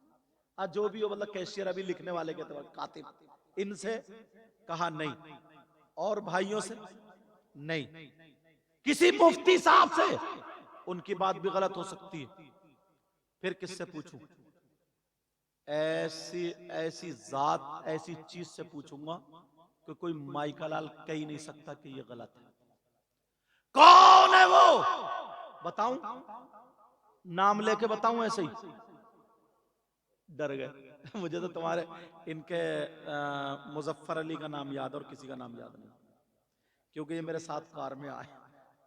आज जो भी हो, मतलब कैशियर अभी लिखने वाले के तो कातिब, इनसे कहा नहीं, और भाइयों से नहीं, किसी मुफ्ती साहब से, उनकी बात भी गलत हो सकती है। फिर किससे पूछूं? ऐसी जात, ऐसी चीज से पूछूंगा कि कोई माइका लाल कह ही नहीं सकता कि ये गलत है। कौन है वो? बताऊं? नाम लेके बताऊं ऐसे ही? डर गए। मुझे तो तुम्हारे इनके मुजफ्फर अली का नाम याद और किसी का नाम याद नहीं, क्योंकि ये मेरे साथ कार में आए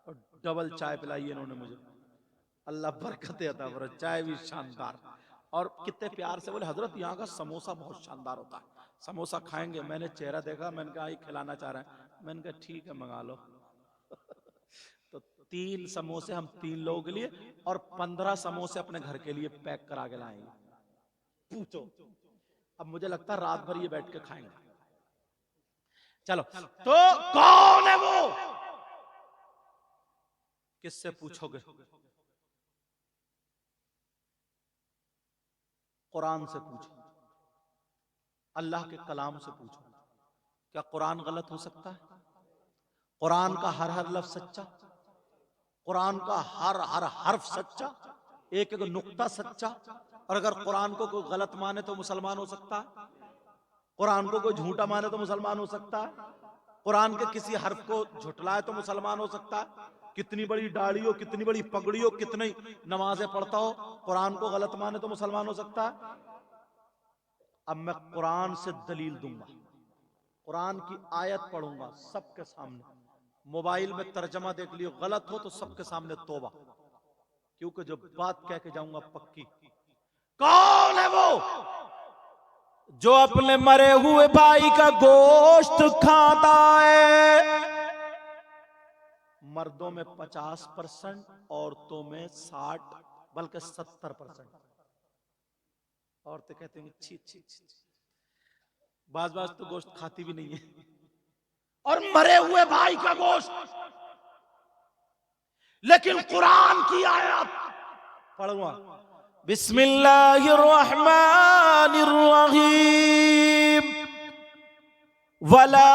और डबल चाय पिलाई इन्होंने मुझे। अल्लाह बरकत अता फरमाए, चाय भी शानदार, और कितने प्यार से बोले हजरत यहाँ का समोसा बहुत शानदार होता है, समोसा खाएंगे। मैंने चेहरा देखा, मैंने कहा ये खिलाना चाह रहा है, मैंने कहा ठीक है मंगा लो। तो 3 समोसे हम 3 लोगों के लिए और 15 समोसे अपने घर के लिए पैक करा के लाएंगे। पूछो, अब मुझे लगता है रात भर ये बैठ के खाएंगे। चलो, तो कौन है वो? किससे पूछोगे? कुरान से पूछो, अल्लाह के कलाम से पूछो। क्या कुरान गलत हो सकता है? कुरान का हर लफ्ज सच्चा, कुरान का हर हर्फ सच्चा, एक नुक्ता सच्चा। और अगर कुरान को कोई गलत माने तो मुसलमान हो सकता है, कुरान को कोई झूठा माने तो मुसलमान हो सकता है, कुरान के किसी हर्फ को झुटलाए तो मुसलमान हो सकता है। कितनी बड़ी दाढ़ी हो, कितनी बड़ी पगड़ी हो, कितनी नमाजें पढ़ता हो, कुरान को गलत माने तो मुसलमान हो सकता है। अब मैं कुरान से दलील दूंगा, कुरान की आयत पढ़ूंगा सबके सामने। मोबाइल में तर्जमा देख लियो, गलत हो तो सबके सामने तौबा, क्योंकि जो बात कह के जाऊंगा पक्की। कौन है वो जो अपने मरे हुए भाई का गोश्त खाता है? मर्दों में 50%, औरतों में 60 बल्कि 70%। औरतें कहते हैं छी छी छी, बाज तो गोश्त खाती भी नहीं है, और मरे हुए भाई का गोश्त। लेकिन कुरान की आयत पढ़ूंगा, बिस्मिल्लाहिर्रहमानिर्रहीम, वला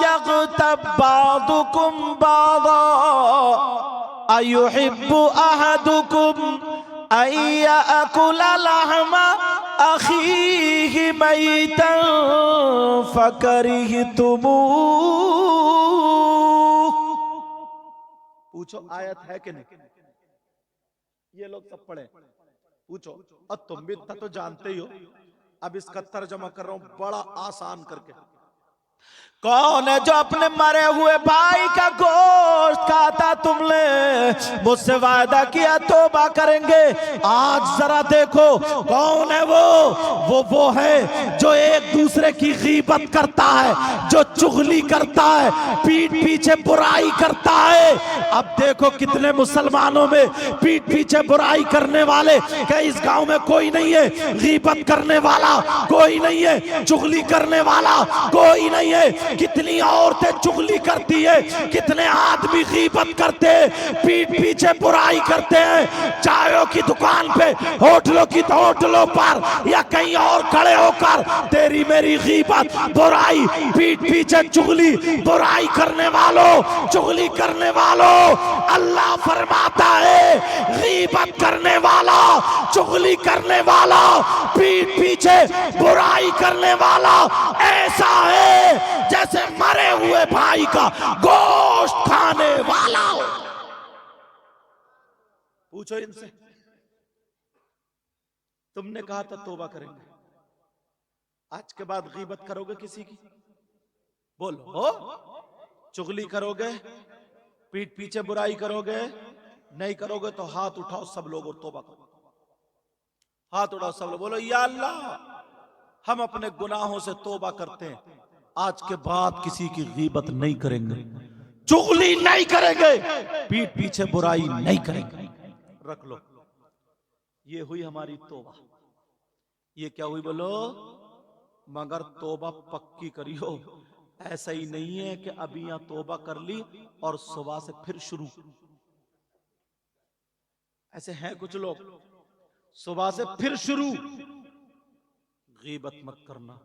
यग़्तब बादुकुम बादा अयुहिब्बु अहदुकुम अन यअकुला लहमा अखीहि मैतन फकरिहतुमूह। पूछो आयत है कि नहीं? ये लोग सब पढ़े, पूछो। और तुम भी इतना तो जानते ही हो, अब इसका तर्जमा कर रहा हूं बड़ा आसान करके। कौन है जो अपने मरे हुए भाई का गोश्त खाता? तुमने मुझसे वादा किया तौबा करेंगे, आज जरा देखो कौन है वो है जो एक दूसरे की गीबत करता है, जो चुगली करता है, पीठ पीछे बुराई करता है। अब देखो कितने मुसलमानों में पीठ पीछे बुराई करने वाले, क्या इस गांव में कोई नहीं है? गीबत करने वाला कोई नहीं है, चुगली करने वाला कोई नहीं है, कितनी औरतें चुगली करती है, कितने आदमी गीबत करते हैं, पीठ पीछे बुराई करते हैं, चायों की दुकान पे, होटलों पर या कहीं और खड़े होकर तेरी मेरी गीबत, बुराई, पीठ पीछे चुगली, बुराई करने वालों, चुगली करने वालों, अल्लाह फरमाता है गीबत करने वाला, चुगली करने वाला, पीठ पीछे बुराई करने वाला ऐसा है जैसे मरे हुए भाई का गोश्त खाने वाला हो। पूछो इनसे, तुमने कहा था तौबा करेंगे, आज के बाद गीबत करोगे किसी की? बोलो हो? चुगली करोगे, पीठ पीछे बुराई करोगे? नहीं करोगे तो हाथ उठाओ सब लोग और तौबा करो। हाथ उठाओ सब लोग, बोलो या अल्लाह हम अपने गुनाहों से तौबा करते हैं, आज के बाद किसी की गीबत नहीं करेंगे, चुगली नहीं करेंगे, पीठ पीछे बुराई नहीं करेंगे। रख लो, ये हुई हमारी तौबा। ये क्या हुई बोलो? मगर तौबा पक्की करियो, ऐसा ही नहीं है कि अभी यहां तौबा कर ली और सुबह से फिर शुरू। ऐसे हैं कुछ लोग, सुबह से फिर शुरू। गीबत मत करना,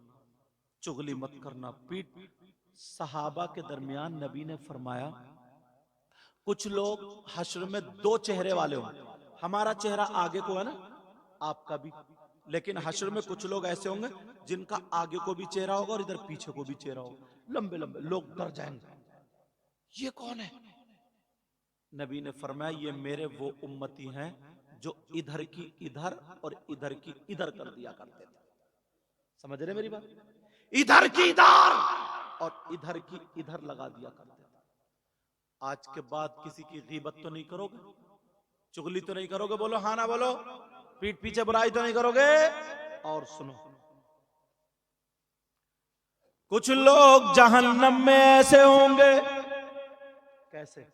चुगली मत करना, पीठ। सहाबा के दरमियान नबी ने फरमाया कुछ लोग हश्र में दो चेहरे वाले होंगे। हमारा चेहरा आगे को है ना, आपका भी, लेकिन हश्र में कुछ लोग ऐसे होंगे जिनका आगे को भी चेहरा होगा और इधर पीछे को भी चेहरा होगा, लंबे लंबे, लोग डर जाएंगे, ये कौन है? नबी ने फरमाया ये मेरे वो उम्मती हैं जो इधर की इधर और इधर की इधर कर दिया करते थे। समझ रहे मेरी बात? इधर की इधर और इधर की इधर लगा दिया करते थे। आज के बाद किसी की गीबत तो नहीं करोगे, चुगली तो नहीं करोगे? बोलो हाँ ना बोलो। पीठ पीछे बुराई तो नहीं करोगे? और सुनो, कुछ लोग जहन्नम में ऐसे होंगे, कैसे?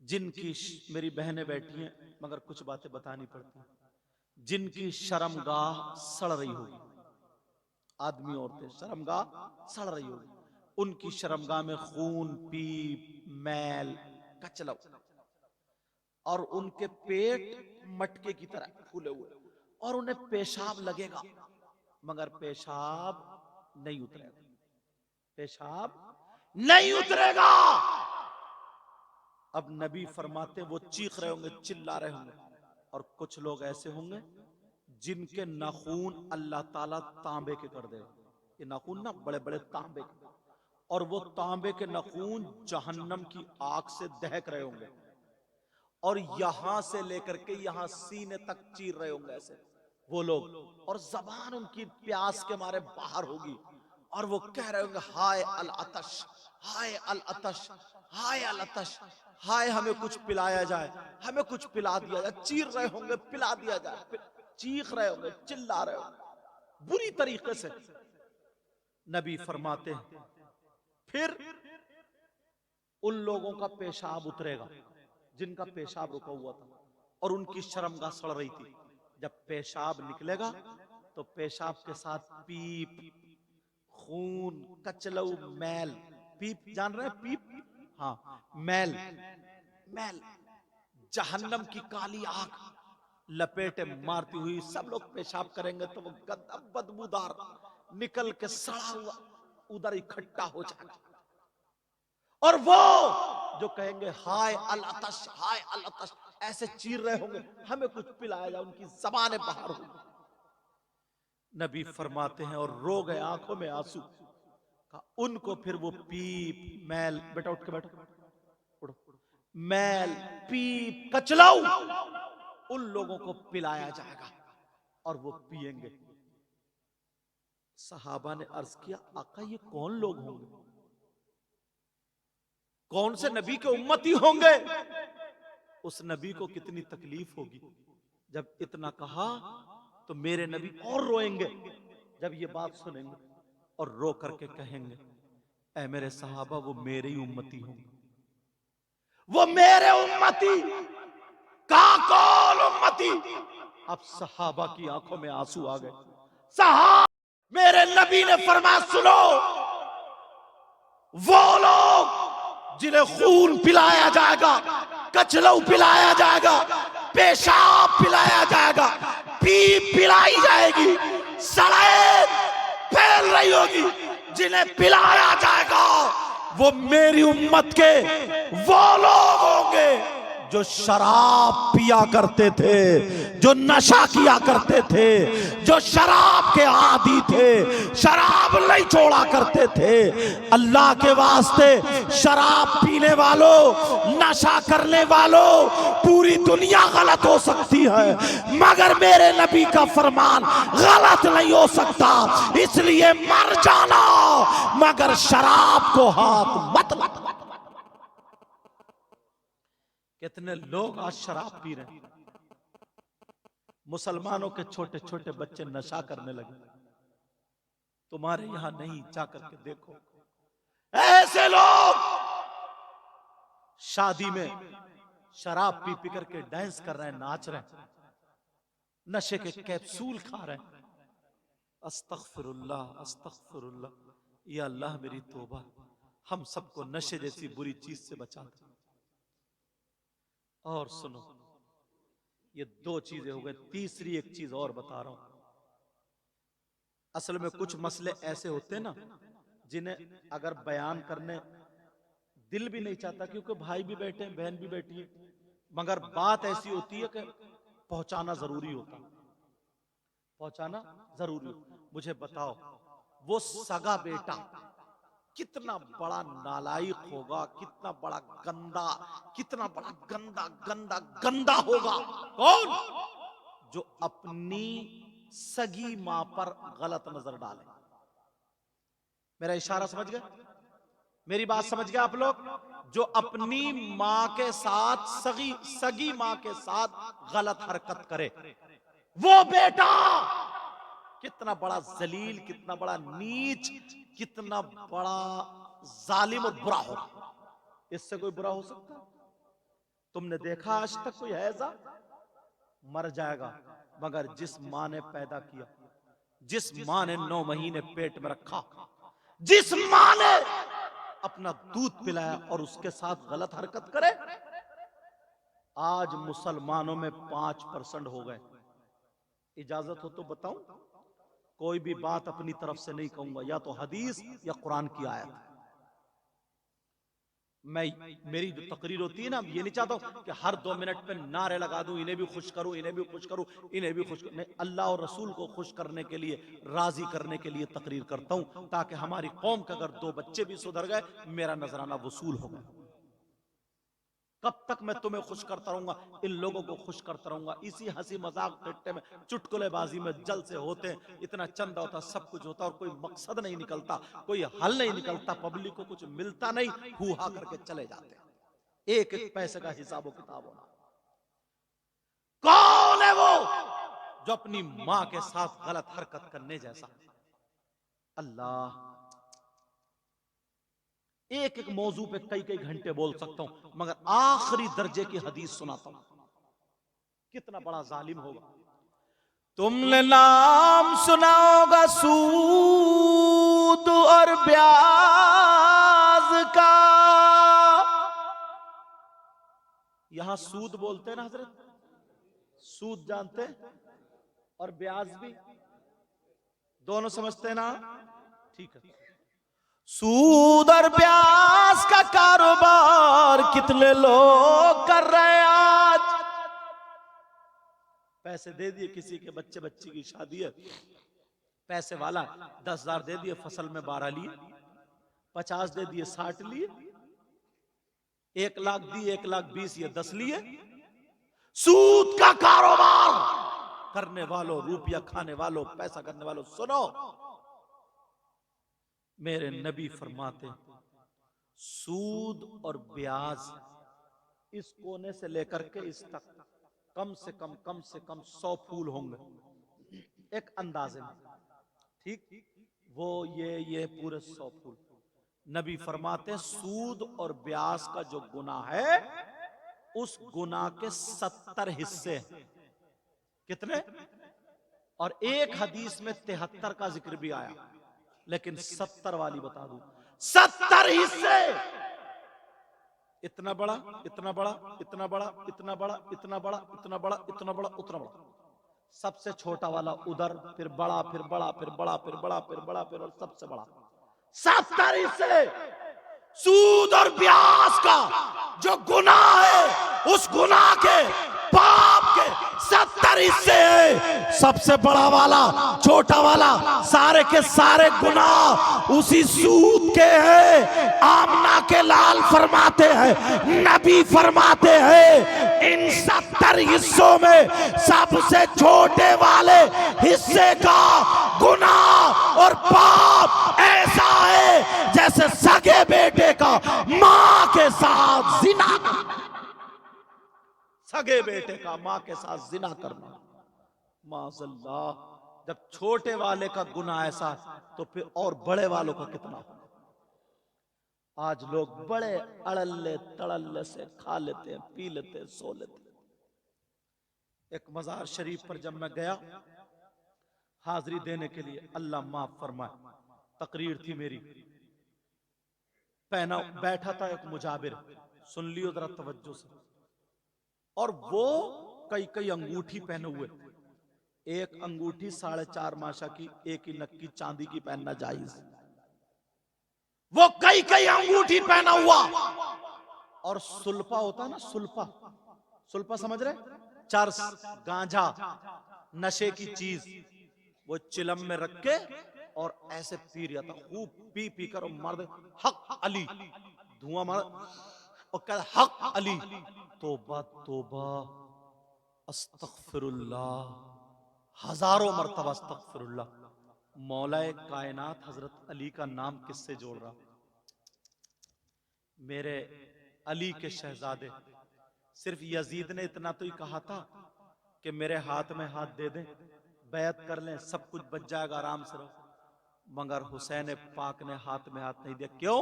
जिनकी, मेरी बहनें बैठी हैं मगर कुछ बातें बतानी पड़ती हैं, जिनकी शर्मगाह सड़ रही होगी, आदमी औरतें शर्मगाह सड़ रही होगी, उनकी शर्मगाह में खून, पीप, मैल, कचलव, और उनके पेट मटके की तरह फूले हुए, और उन्हें पेशाब लगेगा मगर पेशाब नहीं उतरेगा, पेशाब नहीं उतरेगा। अब नबी फरमाते वो चीख रहे होंगे, चिल्ला रहे होंगे, और कुछ लोग ऐसे होंगे जिनके नाखून अल्लाह ताला तांबे के कर देगा। ये नाखून ना बड़े बड़े तांबे के, और वो तांबे के नाखून जहन्नम की आग से दहक रहे होंगे, और यहां से लेकर के यहां सीने तक चीर रहे होंगे ऐसे वो लोग, और जबान उनकी प्यास के मारे बाहर होगी, और वो कह रहे होंगे हाय अल अतश, हाय अल अतश, हाय अल अतश, हाय हमें कुछ पिलाया जाए, हमें कुछ पिला दिया जाए। चीर रहे होंगे, पिला दिया जाए, चीख रहे होंगे, चिल्ला रहे होंगे बुरी तरीके से। नबी फरमाते हैं फिर उन लोगों का पेशाब उतरेगा जिनका पेशाब रुका हुआ था और उनकी शर्मगाह सड़ रही थी। जब पेशाब निकलेगा तो पेशाब के साथ पीप, खून, कचलऊ, मैल, पीप जान रहे हैं? पीप, हाँ, मैल, मैल, जहन्नम की काली आग लपेटे मारती हुई सब लोग पेशाब करेंगे तो वो गंदा बदबूदार निकल के सड़ा हुआ उधर इकट्ठा हो जाएगा, और वो जो कहेंगे हाय अल अतश, हाय अल अतश, ऐसे चीर रहे होंगे हमें कुछ पिलाया जाए, उनकी जबानें बाहर होंगी। नबी फरमाते हैं और रो गए, आंखों में आंसू का, उनको फिर वो पीप, मैल, बेटा उठ के बैठो, उठो, मैल, पीप, कचलाऊ उन लोगों को पिलाया जाएगा और वो पिएंगे। सहाबा ने अर्ज किया आका ये कौन लोग होंगे, कौन से नबी के उम्मती होंगे? उस नबी को कितनी तकलीफ होगी। जब इतना कहा तो मेरे नबी और रोएंगे जब ये बात सुनेंगे, और रो करके कहेंगे ऐ मेरे सहाबा वो मेरे ही उम्मती होंगे, वो मेरे उम्मती का कौन उम्मती। अब सहाबा की आंखों में आंसू आ गए। सहाबा मेरे नबी ने फरमाया, सुनो, वो लोग जिन्हें खून पिलाया जाएगा, कचलऊ पिलाया जाएगा, पेशाब पिलाया जाएगा, पीप पिलाई जाएगी, सड़ैन फैल रही होगी, जिन्हें पिलाया जाएगा वो मेरी उम्मत के वो लोग होंगे जो शराब पिया करते थे, जो नशा किया करते थे, जो शराब के आदी थे, शराब नहीं छोड़ा करते थे। अल्लाह के वास्ते शराब पीने वालों, नशा करने वालों, पूरी दुनिया गलत हो सकती है मगर मेरे नबी का फरमान गलत नहीं हो सकता, इसलिए मर जाना मगर शराब को हाथ मत मत। कितने लोग आज शराब पी रहे हैं, मुसलमानों के छोटे छोटे बच्चे नशा करने लगे। तुम्हारे यहां नहीं, जाकर के देखो, ऐसे लोग शादी में शराब पी पी करके डांस कर रहे हैं, नाच रहे हैं, नशे के कैप्सूल खा रहे हैं। अस्तगफिरुल्लाह अस्तगफिरुल्लाह, या अल्लाह मेरी तौबा, हम सबको नशे जैसी बुरी चीज से बचा दे। और सुनो, ये दो चीजें हो गई, तीसरी एक चीज और बता रहा हूं। असल में कुछ मसले ऐसे होते हैं ना जिन्हें अगर बयान करने दिल भी नहीं चाहता, क्योंकि भाई भी बैठे हैं, बहन भी बैठी है, मगर बात ऐसी होती है कि पहुंचाना जरूरी होता, पहुंचाना जरूरी। मुझे बताओ, वो सगा बेटा कितना बड़ा नालायक होगा, कितना बड़ा गंदा, कितना बड़ा गंदा गंदा गंदा होगा। कौन? जो अपनी सगी मां पर गलत नजर डाले। मेरा इशारा समझ गए? मेरी बात समझ गए आप लोग? जो अपनी मां के साथ, सगी मां के साथ गलत हरकत करे, वो बेटा कितना बड़ा जलील, कितना बड़ा नीच, कितना बड़ा जालिम और बुरा हो। इससे कोई बुरा हो सकता? तुमने देखा आज तक कोई है ऐसा? मर जाएगा, मगर जिस मां ने पैदा किया, जिस मां ने 9 महीने पेट में रखा, जिस मां ने अपना दूध पिलाया और उसके साथ गलत हरकत करे, आज मुसलमानों में 5% हो गए। इजाजत हो तो बताऊं? कोई भी बात अपनी तरफ से नहीं कहूंगा, या तो हदीस या कुरान की आयत। मेरी जो तकरीर होती है ना, ये नहीं चाहता हूं कि हर 2 मिनट पे नारे लगा दूं, इन्हें भी खुश करूं, इन्हें भी खुश करूं, इन्हें भी खुश करूं। नहीं, अल्लाह और रसूल को खुश करने के लिए, राजी करने के लिए तकरीर करता हूं, ताकि हमारी कौम के अगर 2 बच्चे भी सुधर गए, मेरा नजराना वसूल हो गया। कब तक मैं तुम्हें खुश करता रहूंगा, इन लोगों को खुश करता रहूंगा? इसी हंसी मजाक टिट्टे में, चुटकुलेबाजी में जल से होते हैं, इतना चंदा होता, सब कुछ होता, और कोई मकसद नहीं निकलता, कोई हल नहीं निकलता, पब्लिक को कुछ मिलता नहीं, हुआ करके चले जाते हैं। एक एक पैसे का हिसाब व किताब होना। कौन है वो जो अपनी मां के साथ गलत हरकत करने जैसा? अल्लाह, एक एक मौजू पे कई कई घंटे बोल सकता हूं, मगर आखिरी दर्जे की हदीस सुनाता हूं। कितना बड़ा जालिम होगा। तुमने नाम सुना होगा सूद और ब्याज का। यहां सूद बोलते हैं ना हजरत, सूद जानते हैं, और ब्याज भी, दोनों समझते हैं ना? ठीक है। सूद और ब्याज का कारोबार कितने लोग कर रहे हैं आज। पैसे दे दिए, किसी के बच्ची की शादी है, पैसे वाला 10,000 दे दिए, फसल में 12 लिए, 50 दे दिए, 60 लिए, 1 लाख दिए, 1,20,000 ये 10 लिए। सूद का कारोबार करने वालों, रुपया खाने वालों, पैसा करने वालों, सुनो, मेरे नबी फरमाते, सूद और ब्याज इस कोने से लेकर के इस तक कम से कम 100 फूल होंगे एक अंदाजे में, ठीक? वो ये पूरे 100 फूल। नबी फरमाते, सूद और ब्याज का जो गुनाह है, उस गुनाह के 70 हिस्से। कितने? और एक हदीस में 73 का जिक्र भी आया, लेकिन 70 वाली बता दूं, 70 हिस्से। इतना बड़ा, इतना बड़ा, इतना बड़ा, इतना बड़ा, इतना बड़ा, इतना बड़ा, इतना बड़ा, उतना बड़ा, सबसे छोटा वाला उधर, फिर बड़ा, फिर बड़ा, फिर बड़ा, फिर बड़ा, फिर बड़ा, फिर और सबसे बड़ा। 70 हिस्से। सूद और ब्याज का जो गुनाह है, उस गुनाह के पाप के 70 हिस्से है। सबसे बड़ा वाला, छोटा वाला, सारे के सारे गुनाह उसी सूद के हैं। आमना के लाल फरमाते हैं, नबी फरमाते हैं, इन 70 हिस्सों में सबसे छोटे वाले हिस्से का गुनाह और पाप ऐसा है जैसे सगे बेटे का मां के साथ जिना करना। सगे बेटे का मां के साथ जिना करना, माज़अल्लाह। जब छोटे वाले का गुनाह ऐसा, तो फिर और बड़े वालों का कितना होगा। आज लोग बड़े अड़ल्ले तड़ल्ले से खा लेते हैं, पी लेते हैं, सो लेते हैं। एक मजार शरीफ पर जब मैं गया हाजिरी देने के लिए, अल्लाह माफ फरमाए, तकरीर थी मेरी, पहना बैठा था एक मुजाबिर, सुन लियो जरा तवज्जो से, और वो कई कई अंगूठी पहने हुए। एक अंगूठी 4.5 माशा की, एक ही नक्की चांदी की पहनना जायज, वो कई कई अंगूठी पहना हुआ। और सुल्फा होता है ना, सुल्फा, सुल्फा समझ रहे, चरस, गांजा, नशे की चीज, वो चिलम में रख के और ऐसे पी रहा था, खूब पी पी कर, और मर्द हक अली, धुआं मार, और कह हक अली, तोबा तोबा, अस्तगफिरुल्लाह, हजारों मर्तबा अस्तगफिरुल्लाह। मौलाए कायनात हजरत अली का नाम किससे जोड़ रहा? मेरे अली के शहजादे। सिर्फ यजीद ने इतना तो ही कहा था कि मेरे हाथ में हाथ दे दें, बैत कर लें, सब कुछ बच जाएगा, आराम से रहो। मगर हुसैन पाक ने हाथ में हाथ नहीं दिया। क्यों?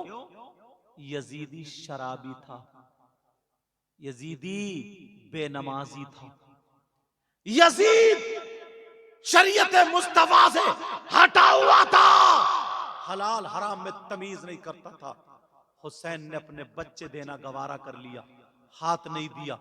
यजीदी शराबी था, यजीदी बेनमाजी था, यजीद शरीयत मुस्तफा से हटा हुआ था, हलाल हराम में तमीज नहीं करता था। हुसैन ने अपने बच्चे देना गवारा कर लिया, हाथ नहीं दिया।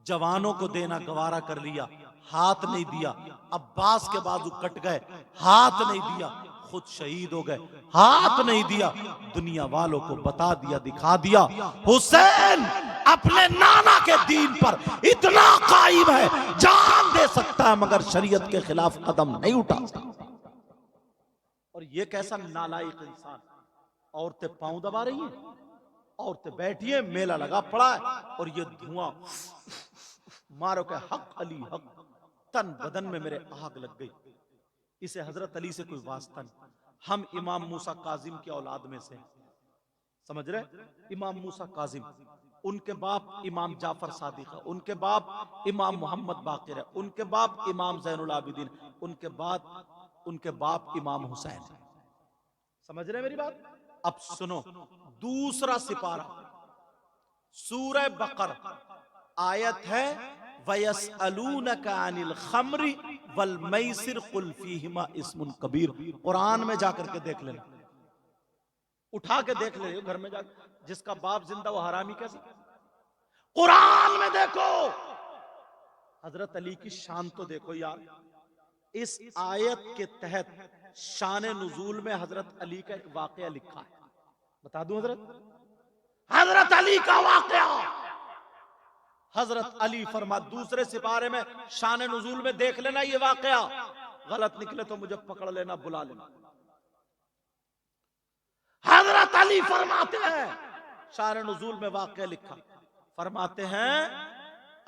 जवानों को देना गवारा कर लिया, हाथ नहीं दिया। अब्बास के बाजू कट गए, हाथ नहीं दिया। खुद शहीद हो गए, हाथ नहीं दिया। दुनिया वालों को बता दिया, दिखा दिया, हुसैन अपने नाना के दीन पर इतना कायम है, जान दे सकता है मगर शरीयत के खिलाफ कदम नहीं उठा सकता। और ये कैसा नालायक इंसान। औरतें पांव दबा रही हैं, औरतें बैठी हैं, मेला लगा पड़ा है, और ये धुआं मारो के हक अली हक, तन बदन में मेरे आग लग गई। इसे हजरत अली से कोई वास्ता नहीं। हम इमाम मूसा काजिम की औलाद में से, समझ रहे, इमाम मूसा काजिम, उनके बाप इमाम जाफर सादिक है, उनके बाप इमाम मोहम्मद बाकिर है, उनके बाप इमाम ज़ैनुल आबिदीन, उनके बाप इमाम हुसैन है। समझ रहे मेरी बात? अब सुनो, दूसरा सिपारा, सूरह बकर, आयत है वयसअलूनका अनिल खम्रि वल मैसिर कुल फीहिमा इस्मुन कबीर। कुरान में जाकर के देख लेना, उठा के देख ले घर में जाकर, जिसका बाप जिंदा वो हरामी कैसे? कुरान में देखो, हजरत अली की शान तो देखो यार। इस आयत के तहत शान नुजूल में हजरत अली का एक वाकया लिखा है, बता दूं हजरत अली का वाकया। हजरत अली फरमा, दूसरे सिपारे में शान नुजूल में देख लेना ये वाकया, गलत निकले तो मुझे पकड़ लेना, बुला लेना। हजरत अली फरमाते हैं, शान नुजूल में वाकया लिखा, फरमाते हैं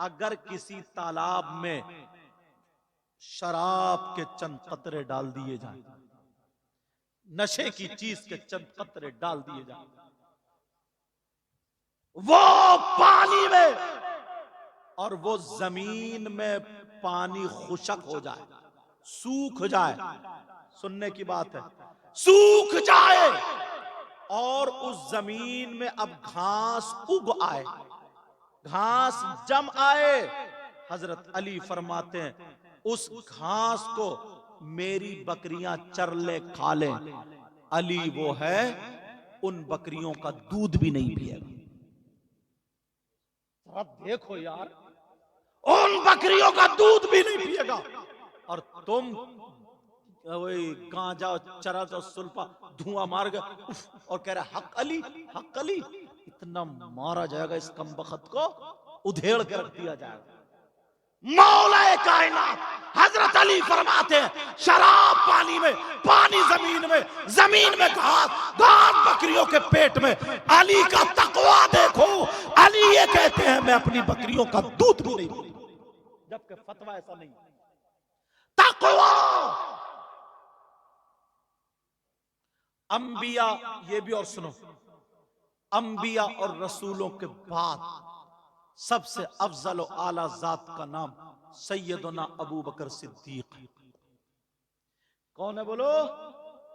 अगर किसी तालाब में शराब के चंद कतरे डाल दिए जाए, नशे की चीज के चंद कतरे डाल दिए जाए, वो पानी में और वो जमीन में पानी खुशक हो जाए, सूख जाए, सुनने की बात है, सूख जाए, और उस जमीन में अब घास उग आए, घास जम आए, हजरत अली फरमाते हैं उस घास को मेरी बकरियां चर ले खा लें, अली वो है उन बकरियों का दूध भी नहीं पिएगा। अब देखो यार, उन बकरियों का दूध भी नहीं पिएगा और तुम वही गांजा चरस और सुल्फा धुआं मार गए और कह रहे हक अली हक अली। इतना मारा जाएगा इस कमबख्त को, उधेड़ के रख दिया जाएगा। मौलाए कायनात हजरत अली फरमाते हैं, शराब पानी में, पानी जमीन में, जमीन में घास, घास बकरियों के पेट में। अली का तकवा देखो, अली ये कहते हैं मैं अपनी बकरियों का दूध भी नहीं पीऊंगा, जबकि फतवा ऐसा नहीं। तकवा अंबिया, ये भी और सुनो, अंबिया और रसूलों के बाद सबसे अफजल और आला जात का नाम सैयदना अबू बकर सिद्दीक। कौन है बोलो?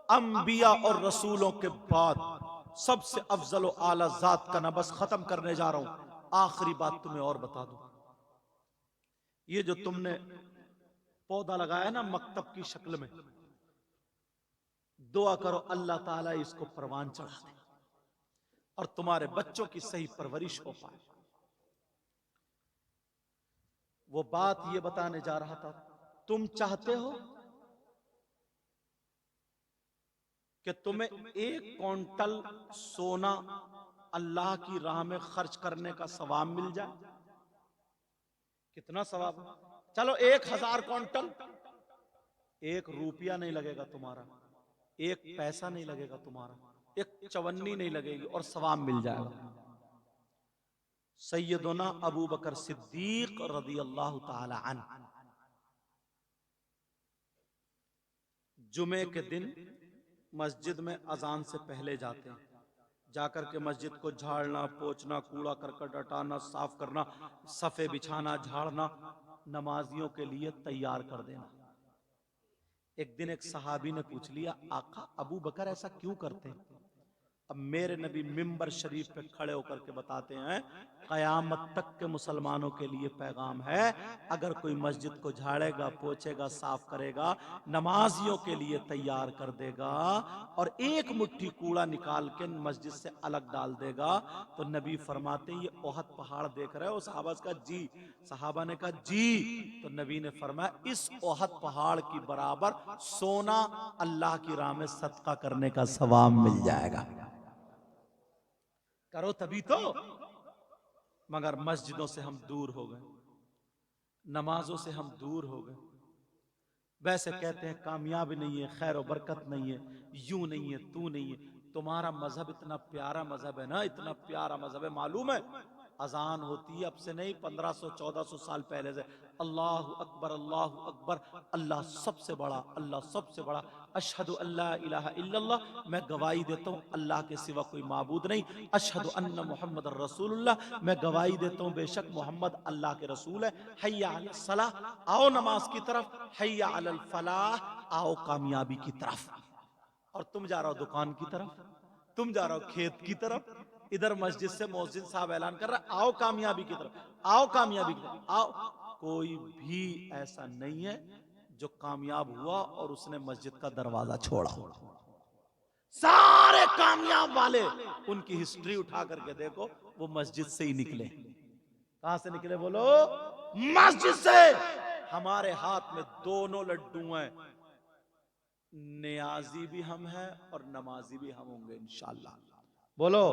अंबिया और रसूलों के बाद सबसे अफजल और आला जात का नाम। बस खत्म करने जा रहा हूं, आखिरी बात तुम्हें और बता दूं। ये जो तुमने पौधा लगाया ना मकतब की शक्ल में, दुआ करो अल्लाह ताला इसको परवान चढ़ा दे और तुम्हारे बच्चों की सही परवरिश हो पाए। वो बात ये बताने जा रहा था, तुम चाहते हो कि तुम्हें 1 क्विंटल सोना अल्लाह की राह में खर्च करने का सवाब मिल जाए? कितना सवाब? चलो 1000 क्विंटल, 1 रुपया नहीं लगेगा तुम्हारा, 1 पैसा नहीं लगेगा तुम्हारा, 1 चवन्नी नहीं लगेगी और सवाब मिल जाएगा। सैयदना अबू बकर सिद्दीक रज़ी अल्लाह ताला अन्हु जुमे के दिन मस्जिद में अजान से पहले जाते हैं, जाकर के मस्जिद को झाड़ना, पोंछना, कूड़ा करकट हटाना, साफ करना, सफे बिछाना, झाड़ना, नमाजियों के लिए तैयार कर देना। एक दिन एक सहाबी ने पूछ लिया, आका अबू बकर ऐसा क्यों करते हैं? अब मेरे नबी मिंबर शरीफ पे खड़े होकर के बताते हैं, कयामत तक के मुसलमानों के लिए पैगाम है, अगर कोई मस्जिद को झाड़ेगा, पोछेगा, साफ करेगा, नमाजियों के लिए तैयार कर देगा और 1 मुट्ठी कूड़ा निकाल के मस्जिद से अलग डाल देगा, तो नबी फरमाते हैं ये ओहद पहाड़ देख रहे हो? सहाबा का जी, सहाबा ने कहा जी। तो नबी ने फरमाया इस ओहद पहाड़ की बराबर सोना अल्लाह की राह में सदका करने का सवाब मिल जाएगा। करो तभी तो। मगर मस्जिदों से हम दूर हो गए, नमाजों से हम दूर हो गए। वैसे कहते हैं कामयाबी नहीं है, खैर और बरकत नहीं है, यूं नहीं है, तू नहीं है। तुम्हारा मजहब इतना प्यारा मजहब है ना, इतना प्यारा मजहब है। मालूम है अजान होती है अब से नहीं 1500-1400 साल पहले से, अल्लाहु अकबर अल्लाहु अकबर, अल्लाह सबसे बड़ा, अल्लाह सबसे बड़ा, अशहदु अल्ला इलाहा इल्लल्लाह, मैं गवाही देता हूँ अल्लाह के सिवा कोई माबूद नहीं, अशहदु अन्ना मुहम्मद रसूलुल्लाह, मैं गवाही देता हूँ बेशक मोहम्मद अल्लाह के रसूल है। हय्या अलस सलाह, आओ नमाज की तरफ, हय्या अलल फलाह, आओ कामयाबी की तरफ। और तुम जा रहे हो दुकान की तरफ, तुम जा रहे हो खेत की तरफ, इधर मस्जिद से मौजिन साहब ऐलान कर रहा है आओ कामयाबी की तरफ, आओ कामयाबी की तरफ, आओ। कोई भी ऐसा नहीं है जो कामयाब हुआ और उसने मस्जिद का दरवाजा छोड़ा। सारे कामयाब वाले, उनकी हिस्ट्री उठा करके देखो, वो मस्जिद से ही निकले। कहां से निकले बोलो? मस्जिद से। हमारे हाथ में दोनों लड्डू हैं, नियाजी भी हम हैं और नमाजी भी हम होंगे इंशाअल्लाह। बोलो,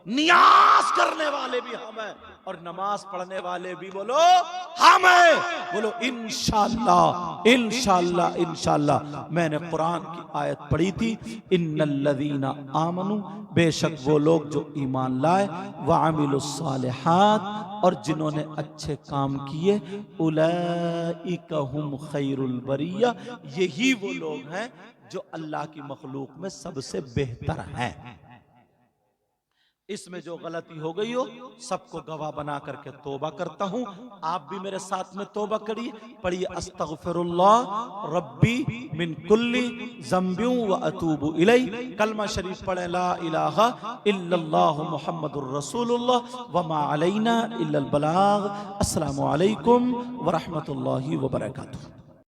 नियाज करने वाले भी हम हैं और नमाज पढ़ने वाले भी बोलो हम हैं। बोलो इंशाअल्लाह इंशाअल्लाह इंशाअल्लाह। मैंने कुरान की आयत पढ़ी थी, इन्नल्लज़ीना आमनू, बेशक वो लोग जो ईमान लाए, व अमिलुस्सालिहात, और जिन्होंने अच्छे काम किए, उलाइका हुम खैरुल बरिया, यही वो लोग हैं जो अल्लाह की मखलूक में सबसे बेहतर हैं। इसमें जो गलती हो गई हो सबको गवाह बना करके तौबा करता हूं। आप भी मेरे साथ में तौबा करिए, पढ़िए अस्तगफिरुल्लाह रब्बी मिन कुल्ली ज़ंबिन व अतूबु इलैहि। कलमा शरीफ पढ़े, ला इलाहा इल्लल्लाह मुहम्मदुर रसूलुल्लाह व मा अलैना इल्लल बलाग। अस्सलामु अलैकुम व रहमतुल्लाहि व बरकातुहू।